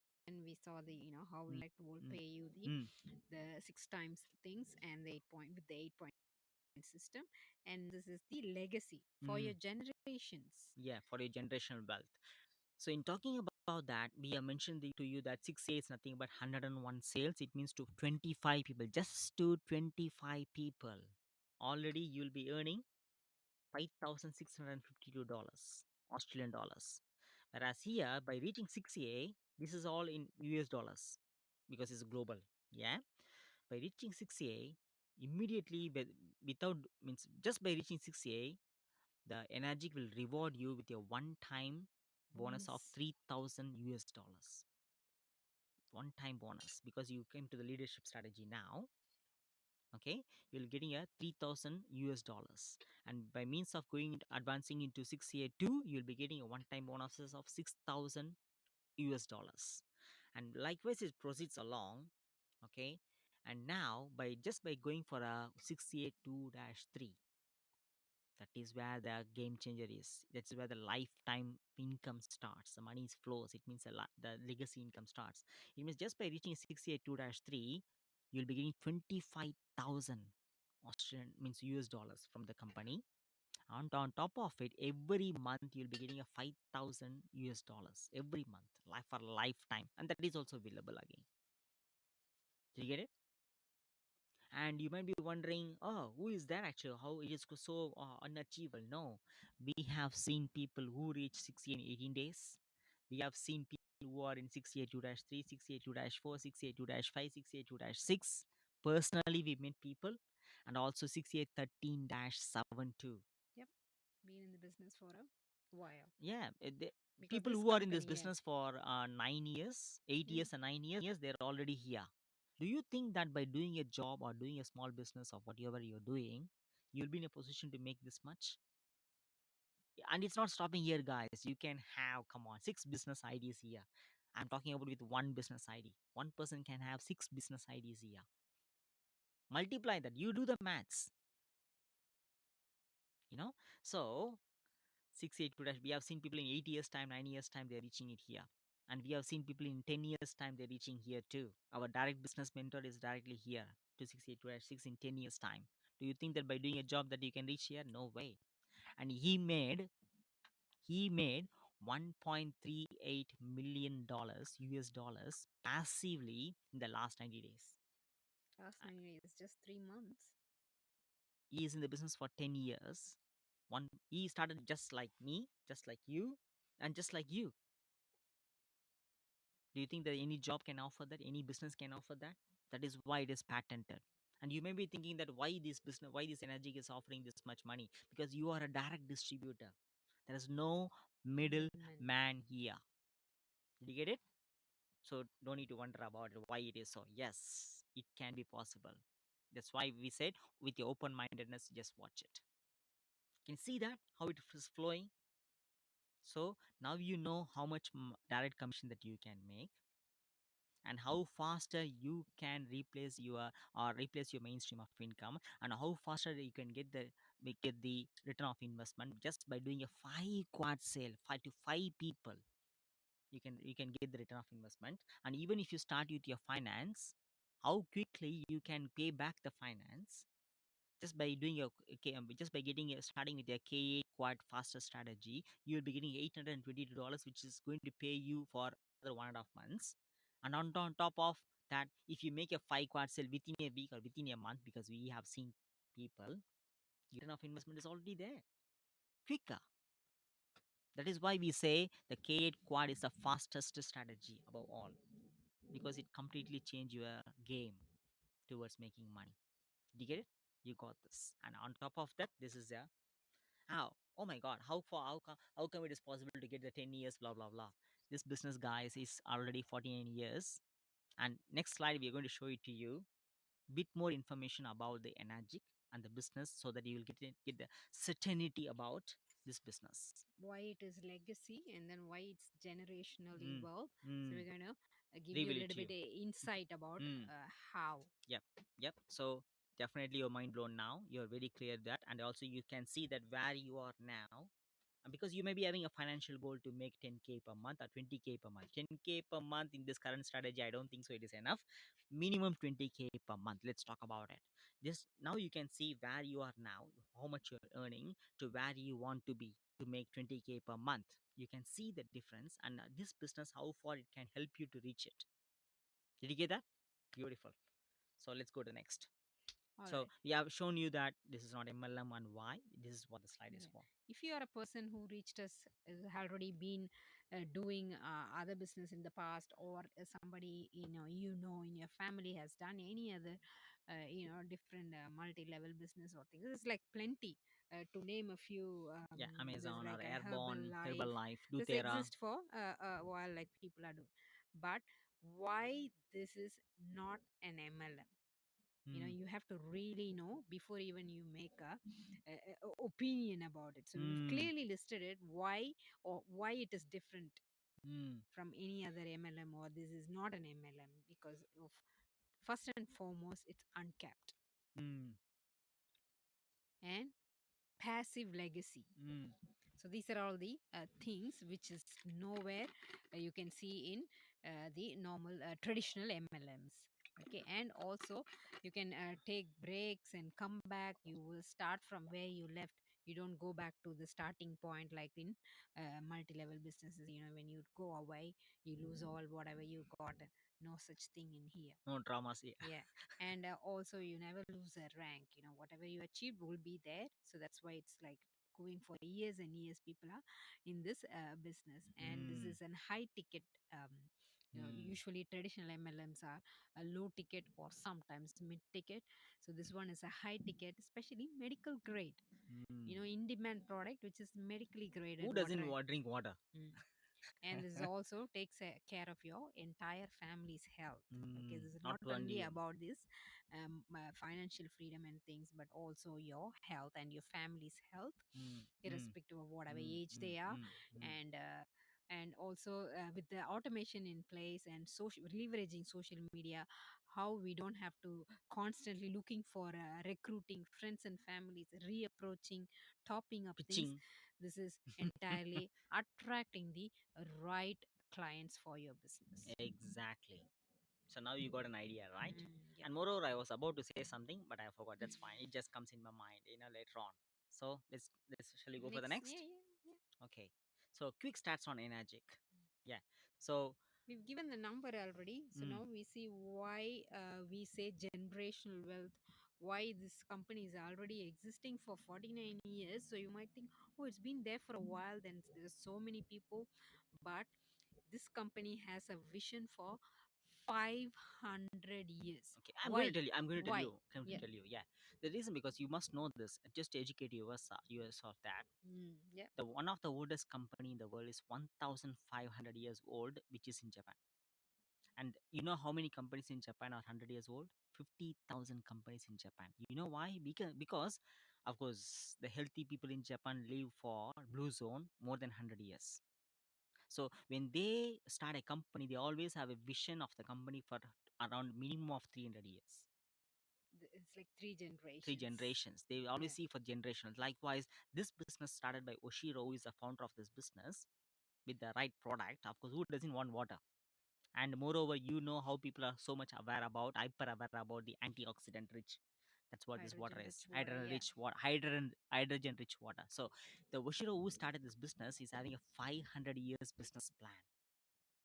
we saw the how we Mm, like will mm, pay you mm. the six times things and the 8 point with the 8 point system, and this is the legacy for Mm. your generations. Yeah, for your generational wealth. So in talking about that, we have mentioned to you that 6A is nothing but 101 sales. It means to 25 people, just to 25 people. Already you'll be earning $5,652 Australian dollars. Whereas here, by reaching 6A, this is all in US dollars because it's global. Yeah. By reaching 6A, immediately, without, means just by reaching 6A, the energy will reward you with a one time bonus of Bonus. 3,000 US dollars. One time bonus because you came to the leadership strategy now. Okay, you're getting a 3,000 US dollars, and by means of going advancing into 6A2, you'll be getting a one time bonuses of 6,000 US dollars, and likewise it proceeds along. Okay, and now by just by going for a 6A2-3, that is where the game changer is. That's where the lifetime income starts. The money flows. It means the legacy income starts. It means just by reaching 682-3, you'll be getting 25,000 Australian, means US dollars from the company. And on top of it, every month you'll be getting a 5,000 US dollars every month, life for lifetime, and that is also available again. Did you get it? And you might be wondering, oh, who is that actually? How it is so unachievable? No, we have seen people who reach 60 in 18 days. We have seen people who are in 682-3, 682-4, 682-5, 682-6. Personally, we met people, and also 6813-72. Yep. Been in the business for a while. Yeah, Because people this who are in this company, yeah. business for 9 years, eight Mm. years, and 9 years, they're already here. Do you think that by doing a job or doing a small business or whatever you're doing, you'll be in a position to make this much? And it's not stopping here, guys. You can have, come on, six business ideas here. I'm talking about with one business ID. One person can have six business ideas here. Multiply that. You do the maths, you know? So 682 dash, we have seen people in 8 years time, 9 years time, they're reaching it here. And we have seen people in 10 years time, they're reaching here too. Our direct business mentor is directly here to 682 dash 6 in 10 years time. Do you think that by doing a job that you can reach here? No way. And he made 1.38 million dollars US dollars passively in the last 90 days. Last Uh, 9 days, just 3 months. He is in the business for 10 years. One, he started just like me, just like you, and just like you. Do you think that any job can offer that? Any business can offer that? That is why it is patented. And you may be thinking that why this business, why this energy is offering this much money? Because you are a direct distributor. There is no middle Middleman. man here. Did you get it? So don't need to wonder about it, why it is so. Yes, it can be possible. That's why we said with your open mindedness, just watch it. Can you see that how it is flowing? So now you know how much direct commission that you can make, and how faster you can replace your mainstream of income, and how faster you can get the return of investment just by doing a 5 quad sale, 5 to 5 people. You can get the return of investment. And even if you start with your finance, how quickly you can pay back the finance just by doing your just by getting starting with your K8 quad faster strategy. You'll be getting $822, which is going to pay you for another 1.5 months. And on top of that, if you make a 5 quad sale within a week or within a month, because we have seen people, return of investment is already there, quicker. That is why we say the K8 quad is the fastest strategy above all, because it completely change your game towards making money. Do you get it? You got this. And on top of that, this is a how. Oh my God! How come it is possible to get the 10 years? Blah blah blah. This business, guys, is already 49 years. And next slide, we are going to show it to you. Bit more information about the energy and the business, so that you will get the certainty about this business. Why it is legacy, and then why it's generationally Mm, wealth. So mm, we're going to give you a reveal it little to you. bit insight about Mm. how. Yep, yep. So definitely you're mind blown now. You're very clear that, and also you can see that where you are now, because you may be having a financial goal to make 10K per month or 20K per month. 10K per month in this current strategy, I don't think so. It is enough. Minimum 20K per month. Let's talk about it. This now you can see where you are now, how much you're earning to where you want to be to make 20K per month. You can see the difference, and this business, how far it can help you to reach it. Did you get that? Beautiful. So let's go to the next. All So right. we have shown you that this is not MLM and why. This is what the slide is Yeah. for. If you are a person who reached us, has already been doing other business in the past, or somebody in your family has done any other different multi-level business or things. It's like plenty to name a few. Yeah, There's Amazon or like a Airborne, Herbalife. Herbalife, This doTERRA. exists for a while, like people are doing. But why this is not an MLM? Mm, You have to really know before even you make a opinion about it. So we've mm, clearly listed it, why, or why it is different mm, from any other MLM, or this is not an MLM, because of, first and foremost, it's uncapped mm, and passive legacy. mm, So these are all the things which is nowhere you can see in the normal traditional MLMs. Okay, and also you can take breaks and come back. You will start from where you left. You don't go back to the starting point like in multi-level businesses. When you go away, you lose all whatever you got. No such thing in here. no dramas. Yeah. Yeah. And also, you never lose a rank. Whatever you achieved will be there. So that's why it's like going for years and years. People are in this business, and this Mm, is an high ticket. mm, Usually traditional MLMs are a low ticket or sometimes mid ticket. So this one is a high ticket, especially medical grade. mm. In demand product, which is medically graded Who water. doesn't drink water? Mm. And this also takes care of your entire family's health. Okay, Mm, this is not not only only you. about this financial freedom and things, but also your health and your family's health, Mm, mm, irrespective of whatever mm, age mm, they are. mm, mm. And also with the automation in place and social leveraging social media, how we don't have to constantly looking for recruiting friends and families, reapproaching, topping up things. Pitching. This is entirely attracting the right clients for your business. Exactly. So now you got an idea, right? Yep. And moreover, I was about to say something, but I forgot. That's fine. It just comes in my mind, later on. So let's shall we go for the Next, yeah, next? yeah, yeah. Okay. So quick stats on Energic. Yeah. So We've given the number already. So mm, now we see why we say generational wealth, why this company is already existing for 49 years. So you might think, oh, it's been there for a while, then there's so many people. But this company has a vision for 500 years. okay, Why? I'm going to tell Why? you. I'm going Yeah. to tell you. Yeah. The reason, because you must know this. Just to educate US of that. Yeah. The one of the oldest company in the world is 1,500 years old, which is in Japan. And you know how many companies in Japan are 100 years old? 50,000 companies in Japan. You know why? Because, of course, the healthy people in Japan live for blue zone more than 100 years. So when they start a company, they always have a vision of the company for around minimum of 300 years. It's like three Three generations. generations. They always Yeah. see for generations. Likewise, this business started by Oshiro, who is the founder of this business, with the right product. Of course, who doesn't want water? And moreover, you know how people are so much aware about, hyper aware about the antioxidant rich. That's what this water Hydrogen is. rich water. Yeah. Hydrogen rich water. So the Oshiro who started this business is having a 500 years business plan.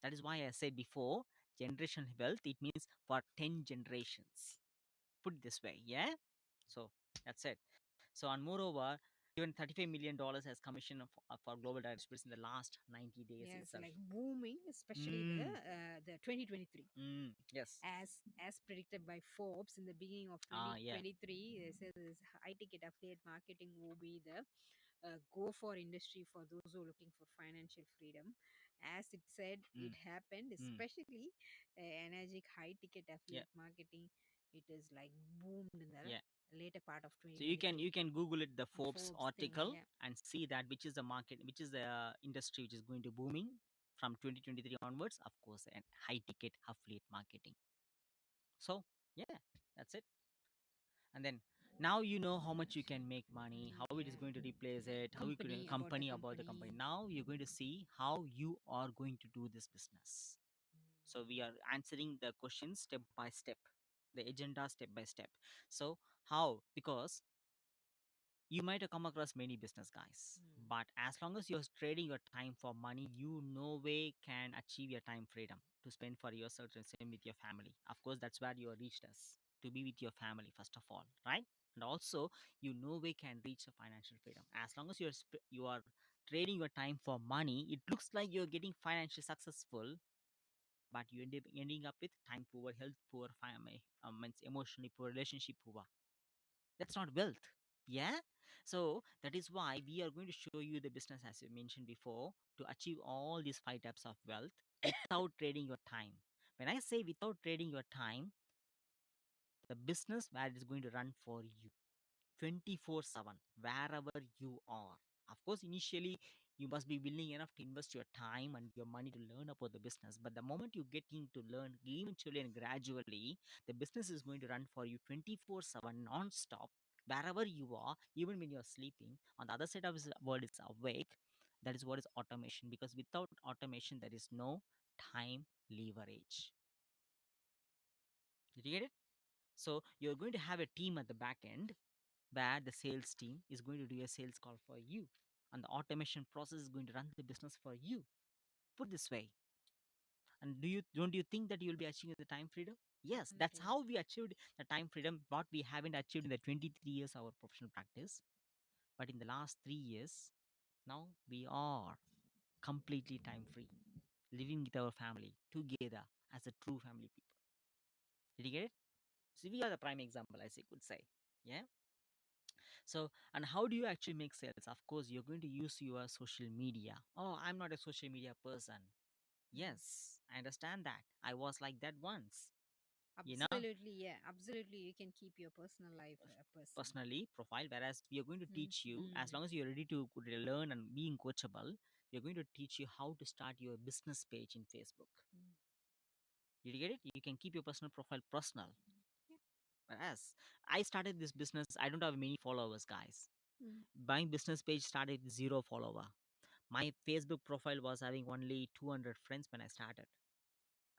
That is why I said before, generational wealth, it means for 10 generations. Put it this way, yeah? So that's it. So, and moreover, even $35 million has commission for global directors in the last 90 days Yeah, it's itself. like booming, especially the Mm, the 2023. yes. As predicted by Forbes in the beginning of Ah, yeah. 2023, they said this high ticket affiliate marketing will be the go for industry for those who are looking for financial freedom. As it said, it Mm, happened, mm, especially energetic high ticket yeah, affiliate marketing. It is like boomed in the yeah. later part of So you can 2023. you can Google it, the Forbes Forbes thing, article, yeah. and see that which is the market, which is the industry which is going to booming from 2023 onwards. Of course, and high ticket affiliate marketing. So yeah, that's it. And then now you know how much you can make money, how it is Yeah. going to replace it, how you could Company, about the company about the company. company. Now you're going to see how you are going to do this business. So we are answering the questions step by step, the agenda step by step. So how? Because you might have come across many business guys, Mm. but as long as you're trading your time for money, you no way can achieve your time freedom to spend for yourself and spend with your family. Of course, that's where you reached us, to be with your family first of all, right? And also, you no way can reach a financial freedom as long as you are trading your time for money, it looks like you're getting financially successful, but you end up ending up with time poor, health poor, family, means emotionally poor, relationship poor. That's not wealth. Yeah. So that is why we are going to show you the business, as you mentioned before, to achieve all these five types of wealth without trading your time. When I say without trading your time, the business where it is going to run for you 24/7 wherever you are. Of course, initially you must be willing enough to invest your time and your money to learn about the business. But the moment you get in to learn, eventually and gradually, the business is going to run for you 24/7 non-stop wherever you are, even when you're sleeping. On the other side of the world, it's awake. That is what is automation. Because without automation, there is no time leverage. Did you get it? So you're going to have a team at the back end where the sales team is going to do a sales call for you, and the automation process is going to run the business for you. Put this way. And don't you think that you'll be achieving the time freedom? Yes, that's Definitely. how we achieved the time freedom, what we haven't achieved in the 23 years our professional practice. But in the last 3 years, now we are completely time free, living with our family together as a true family people. Did you get it? So we are the prime example, as I could say. Yeah. So, and how do you actually make sales? Of course, you're going to use your social media. Oh, I'm not a social media person. Mm. Yes, I understand that. I was like that once. You know, Absolutely, yeah, absolutely. You can keep your personal life a person. personally, profile. Whereas we are going to Mm, teach you, as mm, long as you're ready to learn and being coachable, we are going to teach you how to start your business page in Facebook. mm. Did you get it? You can keep your personal profile personal. Yeah. Whereas I started this business, I don't have many followers, guys. Mm, My business page started with zero follower. My Facebook profile was having only 200 friends when I started.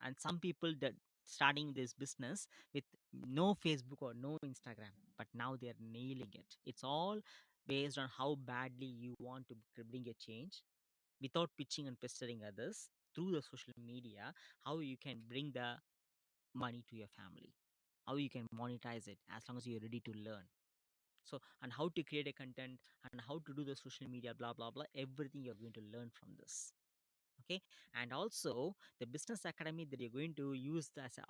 And some people that starting this business with no Facebook or no Instagram, but now they're nailing it. It's all based on how badly you want to bring a change without pitching and pestering others through the social media, how you can bring the money to your family, how you can monetize it as long as you're ready to learn. So, and how to create a content and how to do the social media, blah, blah, blah, everything you're going to learn from this. Okay. And also the business academy that you're going to use as a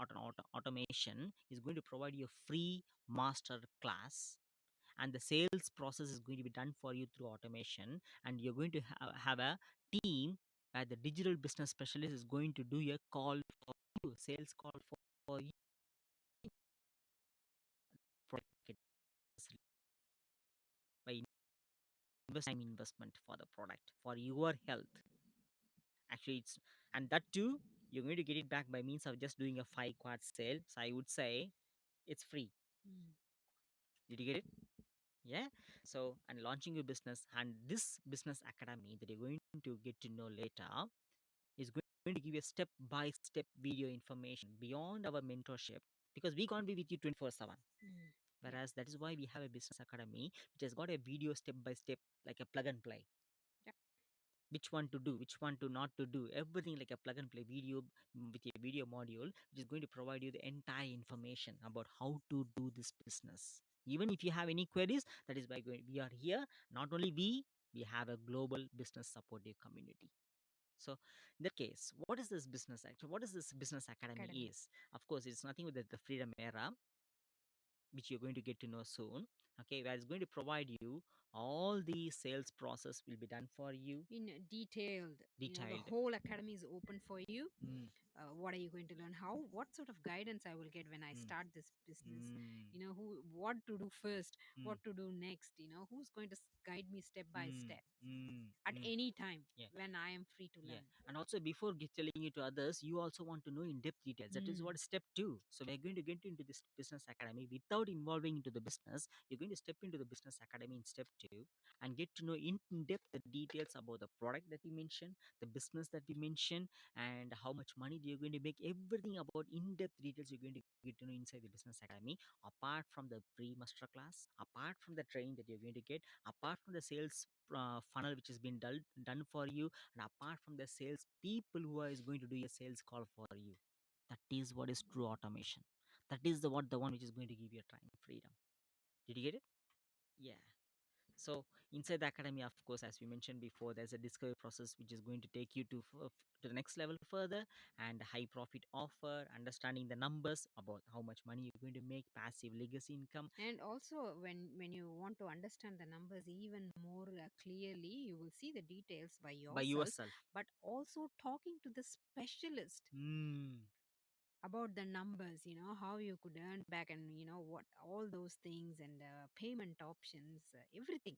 automation is going to provide you a free master class, and the sales process is going to be done for you through automation, and you're going to have a team where the digital business specialist is going to do a call for you, sales call for you, product by time investment for the product for your health. Actually, it's, and that too, you're going to get it back by means of just doing a 5 quad sale. So I would say it's free. mm. Did you get it? Yeah. So, and launching your business, and this business academy that you're going to get to know later is going to give you a step by step video information beyond our mentorship, because we can't be with you 24/7. Mm. Yeah. Whereas that is why we have a business academy which has got a video step by step, like a plug and play, Yep. which one to do, which one to not to do, everything like a plug and play video, with a video module, which is going to provide you the entire information about how to do this business. Even if you have any queries, that is why we are here. Not only we have a global business supportive community. So in that case, what is this business actually? What is this business academy Academy. is? Of course, it's nothing with the freedom era, which you're going to get to know soon. Okay, where it's going to provide you all the sales process will be done for you, In detailed, the detailed. whole academy is open for you. Mm, What are you going to learn? How, what sort of guidance I will get when I mm, start this business? mm, Who, what to do first, mm, what to do next? Who's going to guide me step by mm, step mm, at mm. any time Yeah. when I am free to Yeah, learn. and also before telling it to others, you also want to know in depth details. That is Mm. what step two. So we're going to get into this business academy without involving into the business. You're going to step into the business academy in step two and get to know in depth the details about the product that we mentioned, the business that we mentioned, and how much money you're going to make. Everything about in depth details you're going to get to know inside the business academy. Apart from the pre master class, apart from the training that you're going to get, apart from the sales funnel which has been done for you, and apart from the sales people who is going to do a sales call for you. That is what is true automation. That is the one which is going to give you a time freedom. Did you get it? Yeah. So inside the academy, of course, as we mentioned before, there's a discovery process which is going to take you to the next level further, and high profit offer, understanding the numbers about how much money you're going to make, passive legacy income And also, when you want to understand the numbers even more clearly, you will see the details by by yourself, yourself. but also talking to the specialist Mm, about the numbers, how you could earn back, and what all those things, and payment options, everything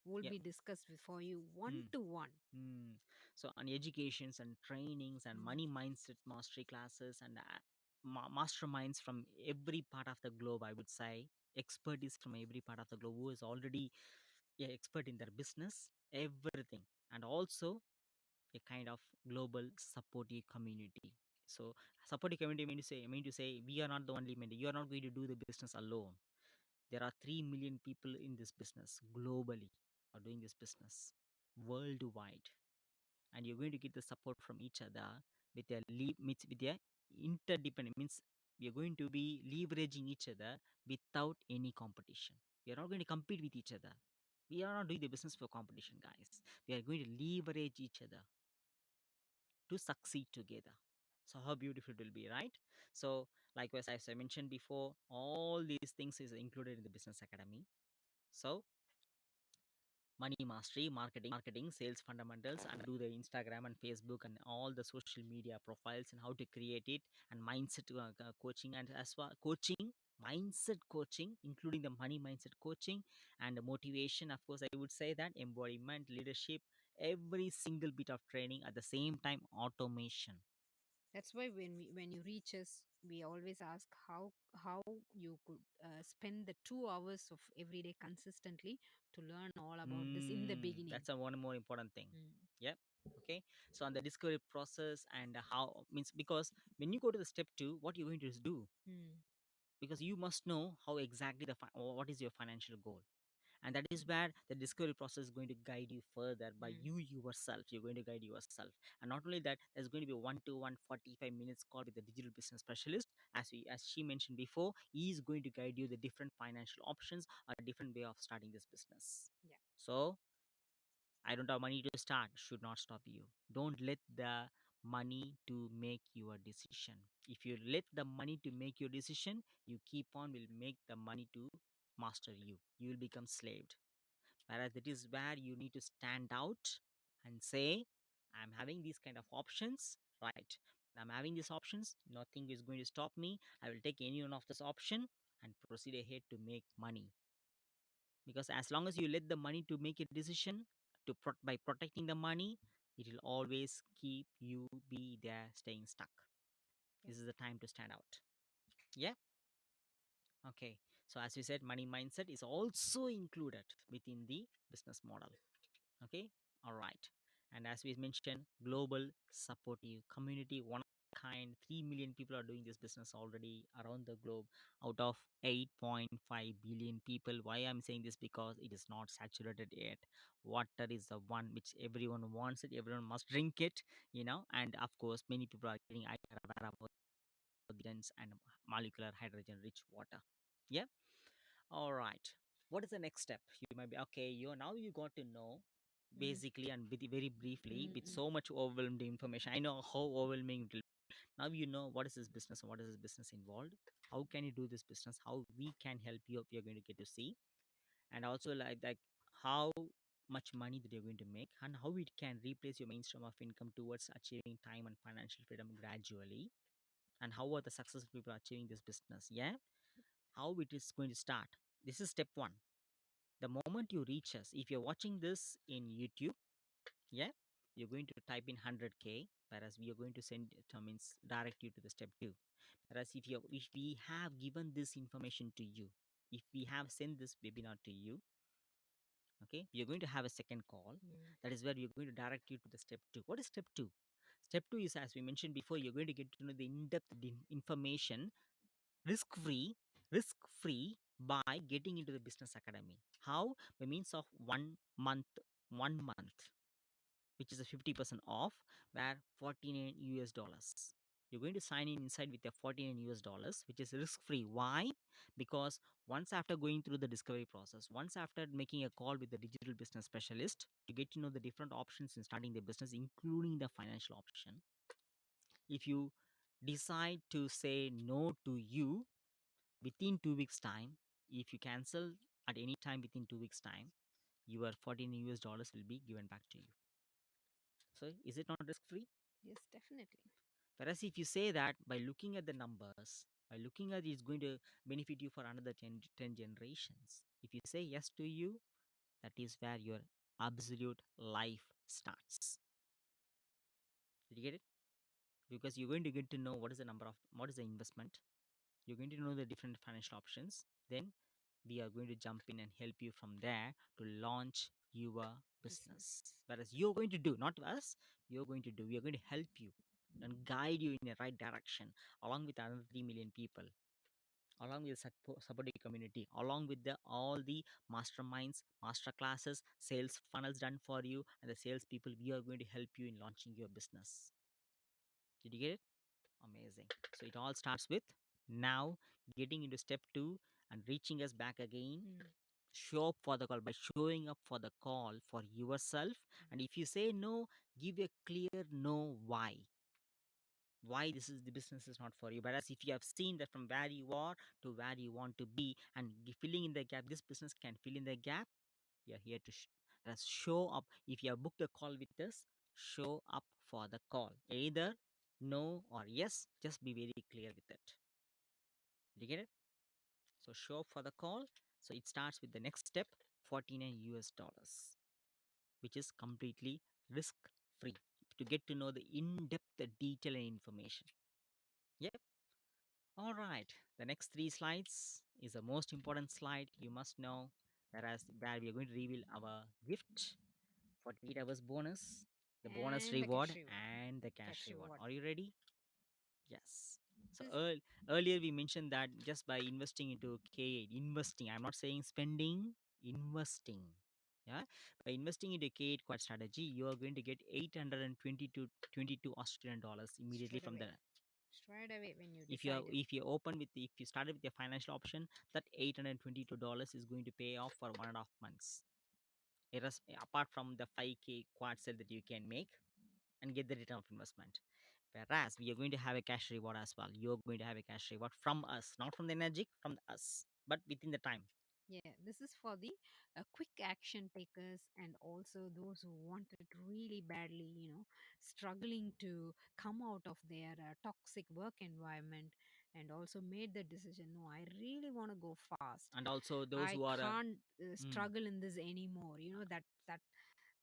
will yeah. be discussed for you one Mm. to one. Mm. So, on educations and trainings and Mm. money mindset mastery classes and masterminds from every part of the globe, I would say, expertise from every part of the globe who is already a expert in their business, everything, and also a kind of global supportive community. So, supportive community mean to say we are not the only mentor. You are not going to do the business alone. There are 3 million people in this business globally are doing this business worldwide, and you're going to get the support from each other with their interdependent means we are going to be leveraging each other without any competition. We are not going to compete with each other. We are not doing the business for competition, guys. We are going to leverage each other to succeed together. So how beautiful it will be, right? So likewise, as I mentioned before, all these things is included in the business academy. So money mastery, marketing, sales fundamentals, and do the Instagram and Facebook and all the social media profiles and how to create it, and mindset coaching, and as well coaching, mindset coaching, including the money mindset coaching and the motivation. Of course, I would say that embodiment, leadership, every single bit of training at the same time, automation. That's why when you reach us, we always ask how you could spend the 2 hours of every day consistently to learn all about this in the beginning. That's a one more important thing. Mm. Yeah. Okay. So on the discovery process and how means because when you go to the step two, what you're going to do, Mm. because you must know how exactly or what is your financial goal, and that is where the discovery process is going to guide you further by Mm. you yourself. You're going to guide yourself, and not only that, there's going to be a 1 to 1 45 minutes call with the digital business specialist. As she mentioned before, he is going to guide you the different financial options or a different way of starting this business. Yeah. So I don't have money to start should not stop you. Don't let the money to make your decision. If you let the money to make your decision, you keep on will make the money to master you. You will become slaved. Whereas that is where you need to stand out and say, I'm having these kind of options, right? I'm having these options, nothing is going to stop me. I will take any one of this option and proceed ahead to make money. Because as long as you let the money to make a decision by protecting the money, it will always keep you be there staying stuck. This Yes. is the time to stand out. Yeah. Okay. So as we said, money mindset is also included within the business model. Okay. All right. And as we mentioned, global supportive community, one of a kind, 3 million people are doing this business already around the globe out of 8.5 billion people. Why I'm saying this? Because it is not saturated yet. Water is the one which everyone wants it, everyone must drink it, and of course many people are getting aware about dense and molecular hydrogen rich water. Yeah. All right. What is the next step? You might be okay. You got to know Mm. basically and very briefly with Mm. so much overwhelmed information. I know how overwhelming it will be. Now you know what is this business and what is this business involved. How can you do this business? How we can help you? You're going to get to see, and also like how much money that you're going to make and how it can replace your mainstream of income towards achieving time and financial freedom gradually, and how are the successful people achieving this business. Yeah, how it is going to start. This is step one. The moment you reach us, if you're watching this in YouTube, yeah, you're going to type in 100K, whereas we are going to send it means direct you to the step two. Whereas if we have given this information to you, if we have sent this webinar to you, okay, you're going to have a second call. Mm. That is where we're going to direct you to the step two. What is step two? Step two is, as we mentioned before, you're going to get to know the in-depth information, risk free, risk free by getting into the business academy. How? By means of 1 month, which is a 50% off, where 49 US dollars. You're going to sign in inside with your 49 US dollars, which is risk free. Why? Because once after going through the discovery process, once after making a call with the digital business specialist, you get to know the different options in starting the business, including the financial option. If you decide to say no to you within 2 weeks' time, if you cancel at any time within 2 weeks' time, your 14 US dollars will be given back to you. So is it not risk free? Yes, definitely. Whereas if you say that by looking at the numbers, by looking at it's going to benefit you for another 10 generations. If you say yes to you, that is where your absolute life starts. Did you get it? Because you're going to get to know what is the number of what is the investment. You're going to know the different financial options. Then we are going to jump in and help you from there to launch your Business. business. Whereas you're going to do, not us, you're going to do. We are going to help you and guide you in the right direction along with another 3 million people, along with the supporting community, along with the all the masterminds, master classes, sales funnels done for you, and the sales people. We are going to help you in launching your business. Did you get it? Amazing. So it all starts with now getting into step two and reaching us back again. Mm. Show up for the call by showing up for the call for yourself. And if you say no, give a clear no why this is the business is not for you. Whereas if you have seen that from where you are to where you want to be and filling in the gap, this business can fill in the gap. We are here to show up. If you have booked a call with us, show up for the call, either no or yes. Just be very clear with it. Did you get it? So show up for the call. So it starts with the next step, 49 US dollars, which is completely risk free to get to know the in-depth detail and information. Yep. All right. The next three slides is the most important slide you must know. Whereas where we are going to reveal our gift, 48 hours bonus, the bonus And the cash reward, reward. and the cash Cash reward. reward. Are you ready? Yes. So This. earlier we mentioned that just by investing into K8, investing, I'm not saying spending, investing. Yeah. By investing into K8 quad strategy, you are going to get 822 Australian dollars immediately Straight from away. the Straight away when you if you are decided. if you open with if you started with your financial option, that $822 is going to pay off for 1.5 months. Apart from the 5K quad sale that you can make and get the return of investment. Whereas we are going to have a cash reward as well. You're going to have a cash reward from us, not from the Energic, from us, but within the time. Yeah, this is for the quick action takers and also those who want it really badly, struggling to come out of their toxic work environment and also made the decision, no, I really want to go fast. And also those I who are can't mm. struggle in this anymore.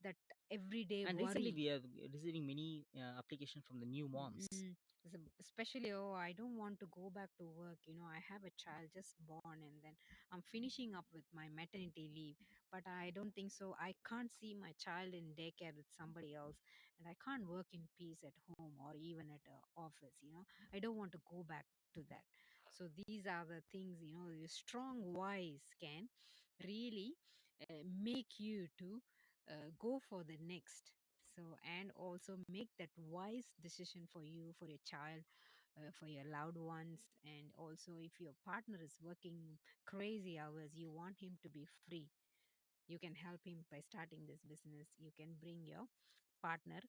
That everyday And recently worry. we are receiving many application from the new moms. Mm, especially, oh, I don't want to go back to work. I have a child just born, and then I'm finishing up with my maternity leave. But I don't think so. I can't see my child in daycare with somebody else, and I can't work in peace at home or even at a office. I don't want to go back to that. So these are the things, your strong voice can really make you to go for the next. So, and also make that wise decision for you, for your child, for your loved ones. And also, if your partner is working crazy hours, you want him to be free. You can help him by starting this business. You can bring your partner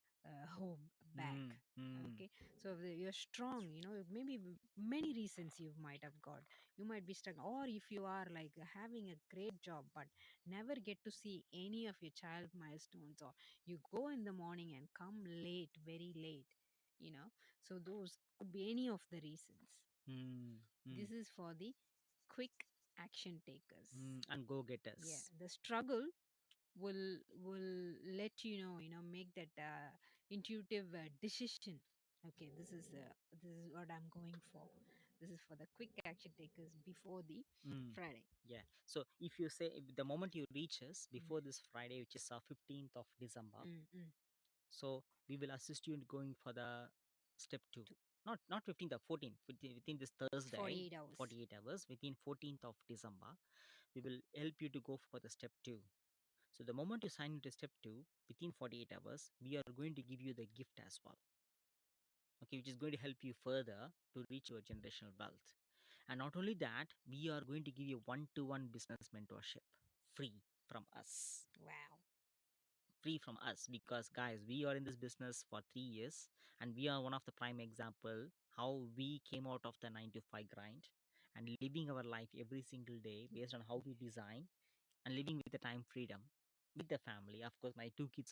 home back. Mm, mm. Okay, so if you're strong, maybe many reasons you might have got. You might be stuck, or if you are like having a great job but never get to see any of your child milestones, or you go in the morning and come late, very late, so those could be any of the reasons. Mm, mm, This is for the quick action takers. and go Yeah, getters. the struggle will let make that intuitive decision. Okay, this is what I'm going for. This is for the quick action takers before the Mm. Friday. Yeah. So if you say if the moment you reach us Mm, before this Friday, which is 15th of December, mm, mm. so we will assist you in going for the step two. To Not 15th, the 14th. Within this Thursday, 48 hours. 48 hours, within 14th of December, we will help you to go for the step two. So the moment you sign into step two, within 48 hours, we are going to give you the gift as well. okay, which is going to help you further to reach your generational wealth. And not only that, we are going to give you one-to-one business mentorship free from us. Wow. Free from us, because guys, we are in this business for 3 years, and we are one of the prime example how we came out of the 9 to 5 grind and living our life every single day based on how we design and living with the time freedom with the family. Of course, our 2 kids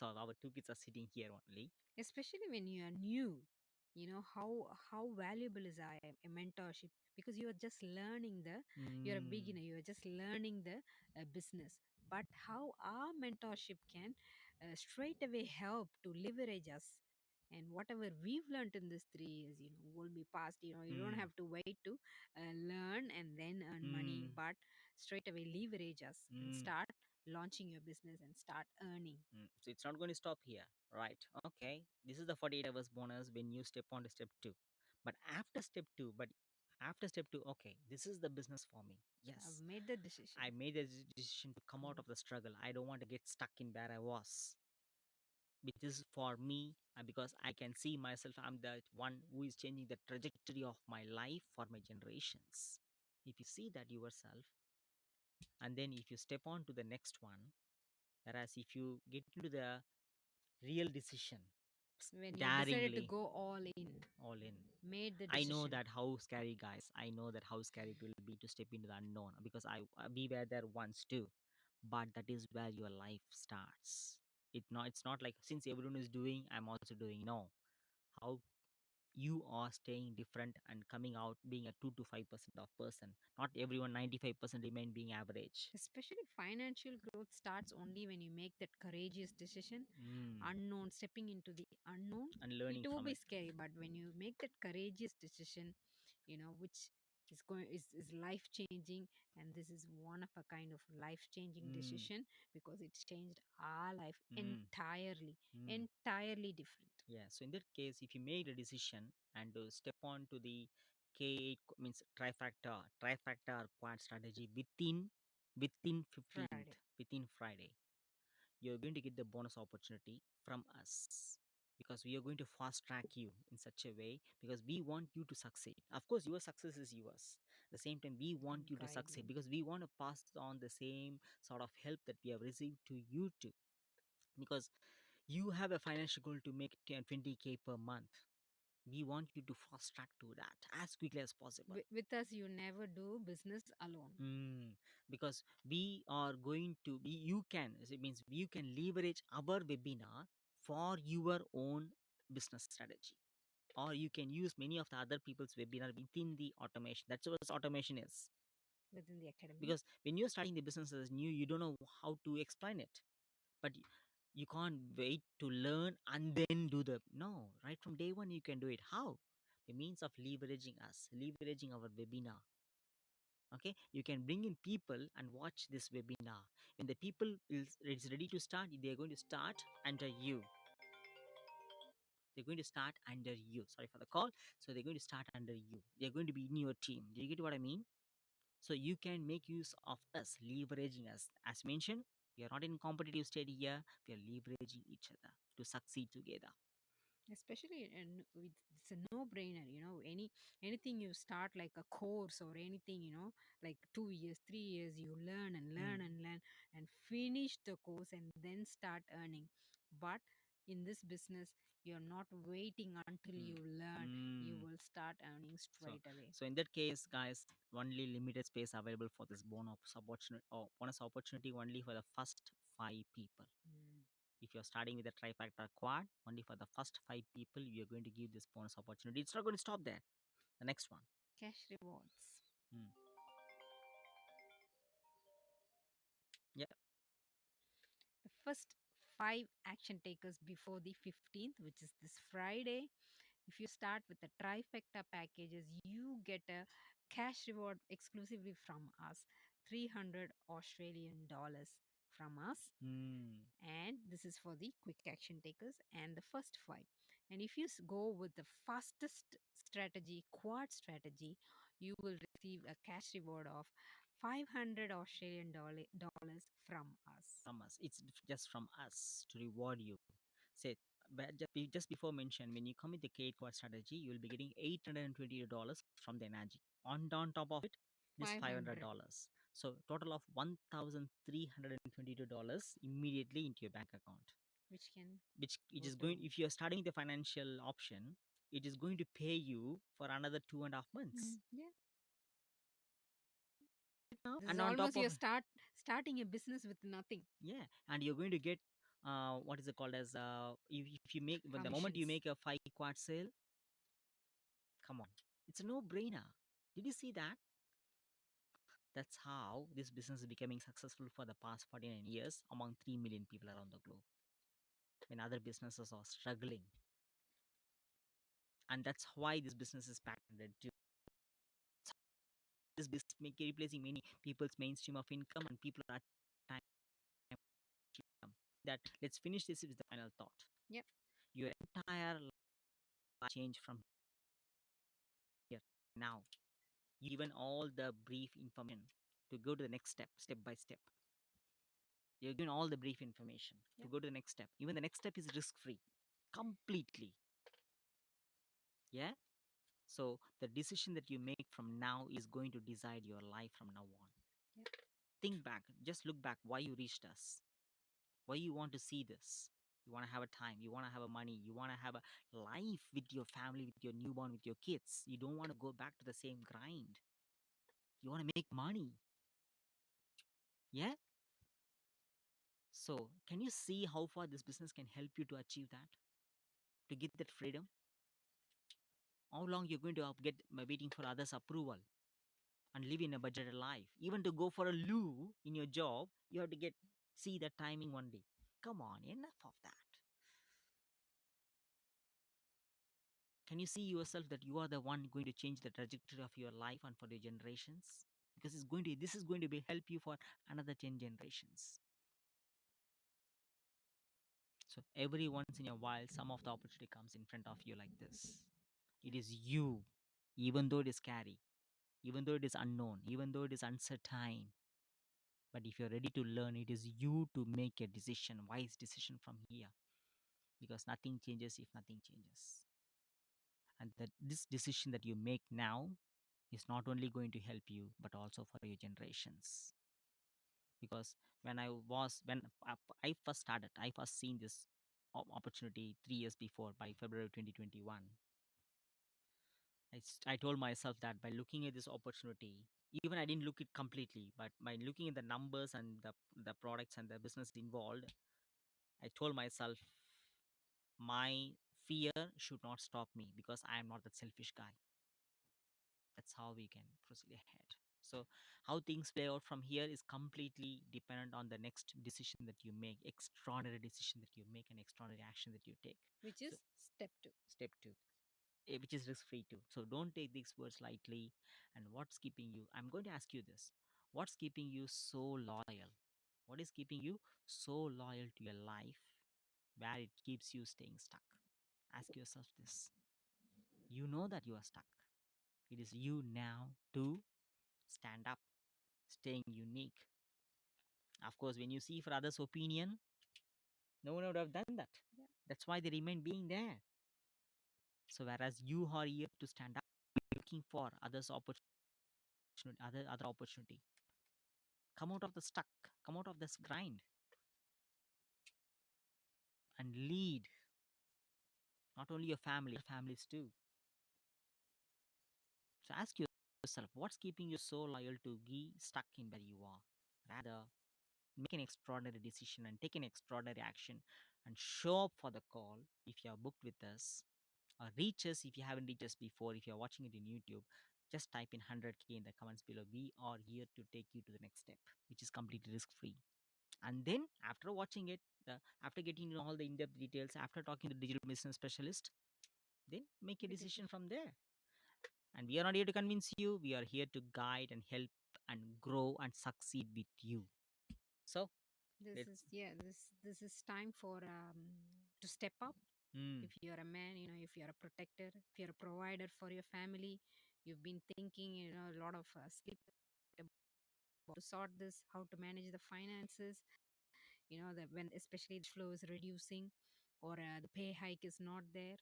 are sitting here only. Especially when you are new, how valuable is a mentorship, because you are just learning you're a Mm, beginner, you are just learning the business. But how our mentorship can straight away help to leverage us, and whatever we've learned in this 3 years, will be passed. You don't mm, have to wait to learn and then earn money, mm, but straight away leverage us and mm. start launching your business and start earning. So it's not going to stop here, right? Okay, this is the 48 hours bonus when you step on to step two. But after step two, okay, this is the business for me. I've Yes, made the decision. I made the decision to come out Come. of the struggle. I don't want to get stuck in where I was. But this is for me, because I can see myself. I'm the one who is changing the trajectory of my life for my generations. If you see that yourself, and then if you step on to the next one, whereas if you get into the real decision, When you decided to daringly, go all in, all in. made the I know decision. that how scary, guys. I know that how scary it will be to step into the unknown, because we were there once too. But that is where your life starts. It's not like since everyone is doing, I'm also doing. No, how you are staying different and coming out being a 2 to 5% of person. Not everyone 95% remain being average. Especially financial growth starts only when you make that courageous decision. Mm. Unknown, stepping into the unknown, And it learning will from be it. scary. But when you make that courageous decision, which is life changing, and this is one of a kind of life changing Mm. decision, because it changed our life Mm. entirely, Mm. entirely different. Yeah. So in that case, if you made a decision and step on to the K means trifactor or quad strategy within 15th, Friday. within Friday, you're going to get the bonus opportunity from us, because we are going to fast track you in such a way, because we want you to succeed. Of course, your success is yours. At the same time, we want And you to guide succeed, you. because we want to pass on the same sort of help that we have received to you too, because you have a financial goal to make 20K per month. We want you to fast track to that as quickly as possible. With us, you never do business alone. Mm, because we are going to be, you can, it means you can leverage our webinar for your own business strategy, or you can use many of the other people's webinar within the automation. That's what automation is. Within the academy. Because when you're starting the business as new, you don't know how to explain it, but you can't wait to learn and then do the no, right from day one you can do it. How? The means of leveraging us, leveraging our webinar. Okay, you can bring in people and watch this webinar. When the people is ready to start, they're going to start under you. They're going to start under you. Sorry for the call. So they're going to start under you. They're going to be in your team. Do you get what I mean? So you can make use of us, leveraging us. As mentioned, we are not in competitive state here. We are leveraging each other to succeed together. Especially, and it's a no brainer. Anything you start, like a course or anything, like 2 years, 3 years, you learn and Mm, learn and learn and finish the course and then start earning. But in this business, you're not waiting until mm, you learn. You mm. will start earning So, straight away. so in that case, guys, only limited space available for this bonus opportunity only for the first 5 people. Mm. If you're starting with a trifecta quad, only for the first 5 people, we are going to give this bonus opportunity. It's not going to stop there. The next one. Cash rewards. Mm. Yeah. The first five action takers before the 15th, which is this Friday. If you start with the trifecta packages, you get a cash reward exclusively from us, 300 Australian dollars from us. Mm. And this is for the quick action takers and the first five. And if you go with the fastest strategy, quad strategy, you will receive a cash reward of 500 Australian dollars from us. From us. It's just from us to reward you. Say, But just before mentioned, when you come with the credit card strategy, you will be getting $820 from the energy. On top of it, this five hundred 500, dollars. So total of $1,322 immediately into your bank account, which can which it go is going. to. If you are starting the financial option, it is going to pay you for another 2.5 months. Yeah, this And is on top almost of your starting a business with nothing. yeah, and you're going to get what is it called as if you make when the moment you Commissions. make a 5 quad sale, come on, it's a no-brainer. Did you see that? That's how this business is becoming successful for the past 49 years among 3 million people around the globe, when other businesses are struggling. And that's why this business is patented too. This business replacing many people's mainstream of income, and people are time that. Let's finish this with the final thought. Yep. Your entire life change from here now. Given all the brief information to go to the next step, step by step. You're given all the brief information to Yep. go to the next step. Even the next step is risk free, completely. Yeah. So the decision that you make from now is going to decide your life from now on. Yep. Think back, just look back why you reached us, why you want to see this. You want to have a time, you want to have a money, you want to have a life with your family, with your newborn, with your kids. You don't want to go back to the same grind. You want to make money. Yeah. So, can you see how far this business can help you to achieve that, to get that freedom? How long you're going to get waiting for others' approval and live in a budgeted life? Even to go for a loo in your job, you have to get see the timing one day. Come on, enough of that. Can you see yourself that you are the one going to change the trajectory of your life and for your generations? Because this is going to be help you for another 10 generations. So every once in a while, some of the opportunity comes in front of you like this. It is you, even though it is scary, even though it is unknown, even though it is uncertain. But if you're ready to learn, it is you to make a decision, wise decision from here. Because nothing changes if nothing changes. And that this decision that you make now is not only going to help you, but also for your generations. Because when I first started, I first seen this opportunity 3 years before by February 2021. I told myself that by looking at this opportunity, even I didn't look it completely, but by looking at the numbers and the products and the business involved, I told myself my fear should not stop me because I am not that selfish guy. That's how we can proceed ahead. So how things play out from here is completely dependent on the next decision that you make, extraordinary decision that you make, and extraordinary action that you take. Which So is step 2. step two, which is risk free too. So don't take these words lightly. And what's keeping you? I'm going to ask you this: what's keeping you so loyal? What is keeping you so loyal to your life, where it keeps you staying stuck? Ask yourself this. You know that you are stuck. It is you now to stand up, staying unique. Of course, when you see for others' opinion, no one would have done that. Yeah. That's why they remain being there. So whereas you are here to stand up, looking for others' opportunity, other opportunity. Come out of the stuck, come out of this grind, and lead not only your family, families too. So ask yourself, what's keeping you so loyal to be stuck in where you are? Rather, make an extraordinary decision and take an extraordinary action and show up for the call if you are booked with us, or reach us if you haven't reached us before. If you're watching it in YouTube, just type in 100K in the comments below. We are here to take you to the next step, which is completely risk free. And then after watching it, after getting to know all the in-depth details, after talking to the digital business specialist, then make a Make a decision decision. from there. And we are not here to convince you, we are here to guide and help and grow and succeed with you. So This let is, yeah, this is time for to step up. mm, If you're a man, if you're a protector, if you're a provider for your family, you've been thinking, a lot of sleep to sort this, how to manage the finances, that when especially the flow is reducing, or the pay hike is not there.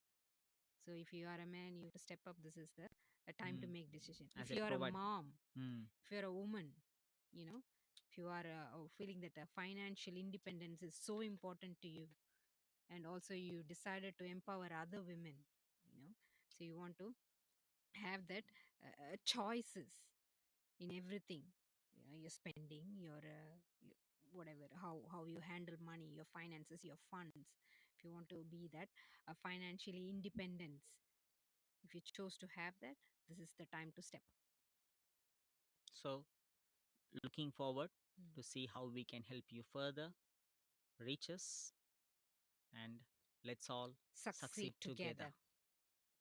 So if you are a man, you have to step up. This is the a time to Mm. make decision. As If a you are a provide. mom, Mm. if you're a woman, you know, if you are feeling that financial independence is so important to you, and also you decided to empower other women, you know, so you want to have that choices in everything, you know, your spending, your whatever, how you handle money, your finances, your funds. If you want to be that financially independence, if you chose to have that, this is the time to step up. So looking forward Mm. to see how we can help you further reach us, and let's all Succeed succeed together. together.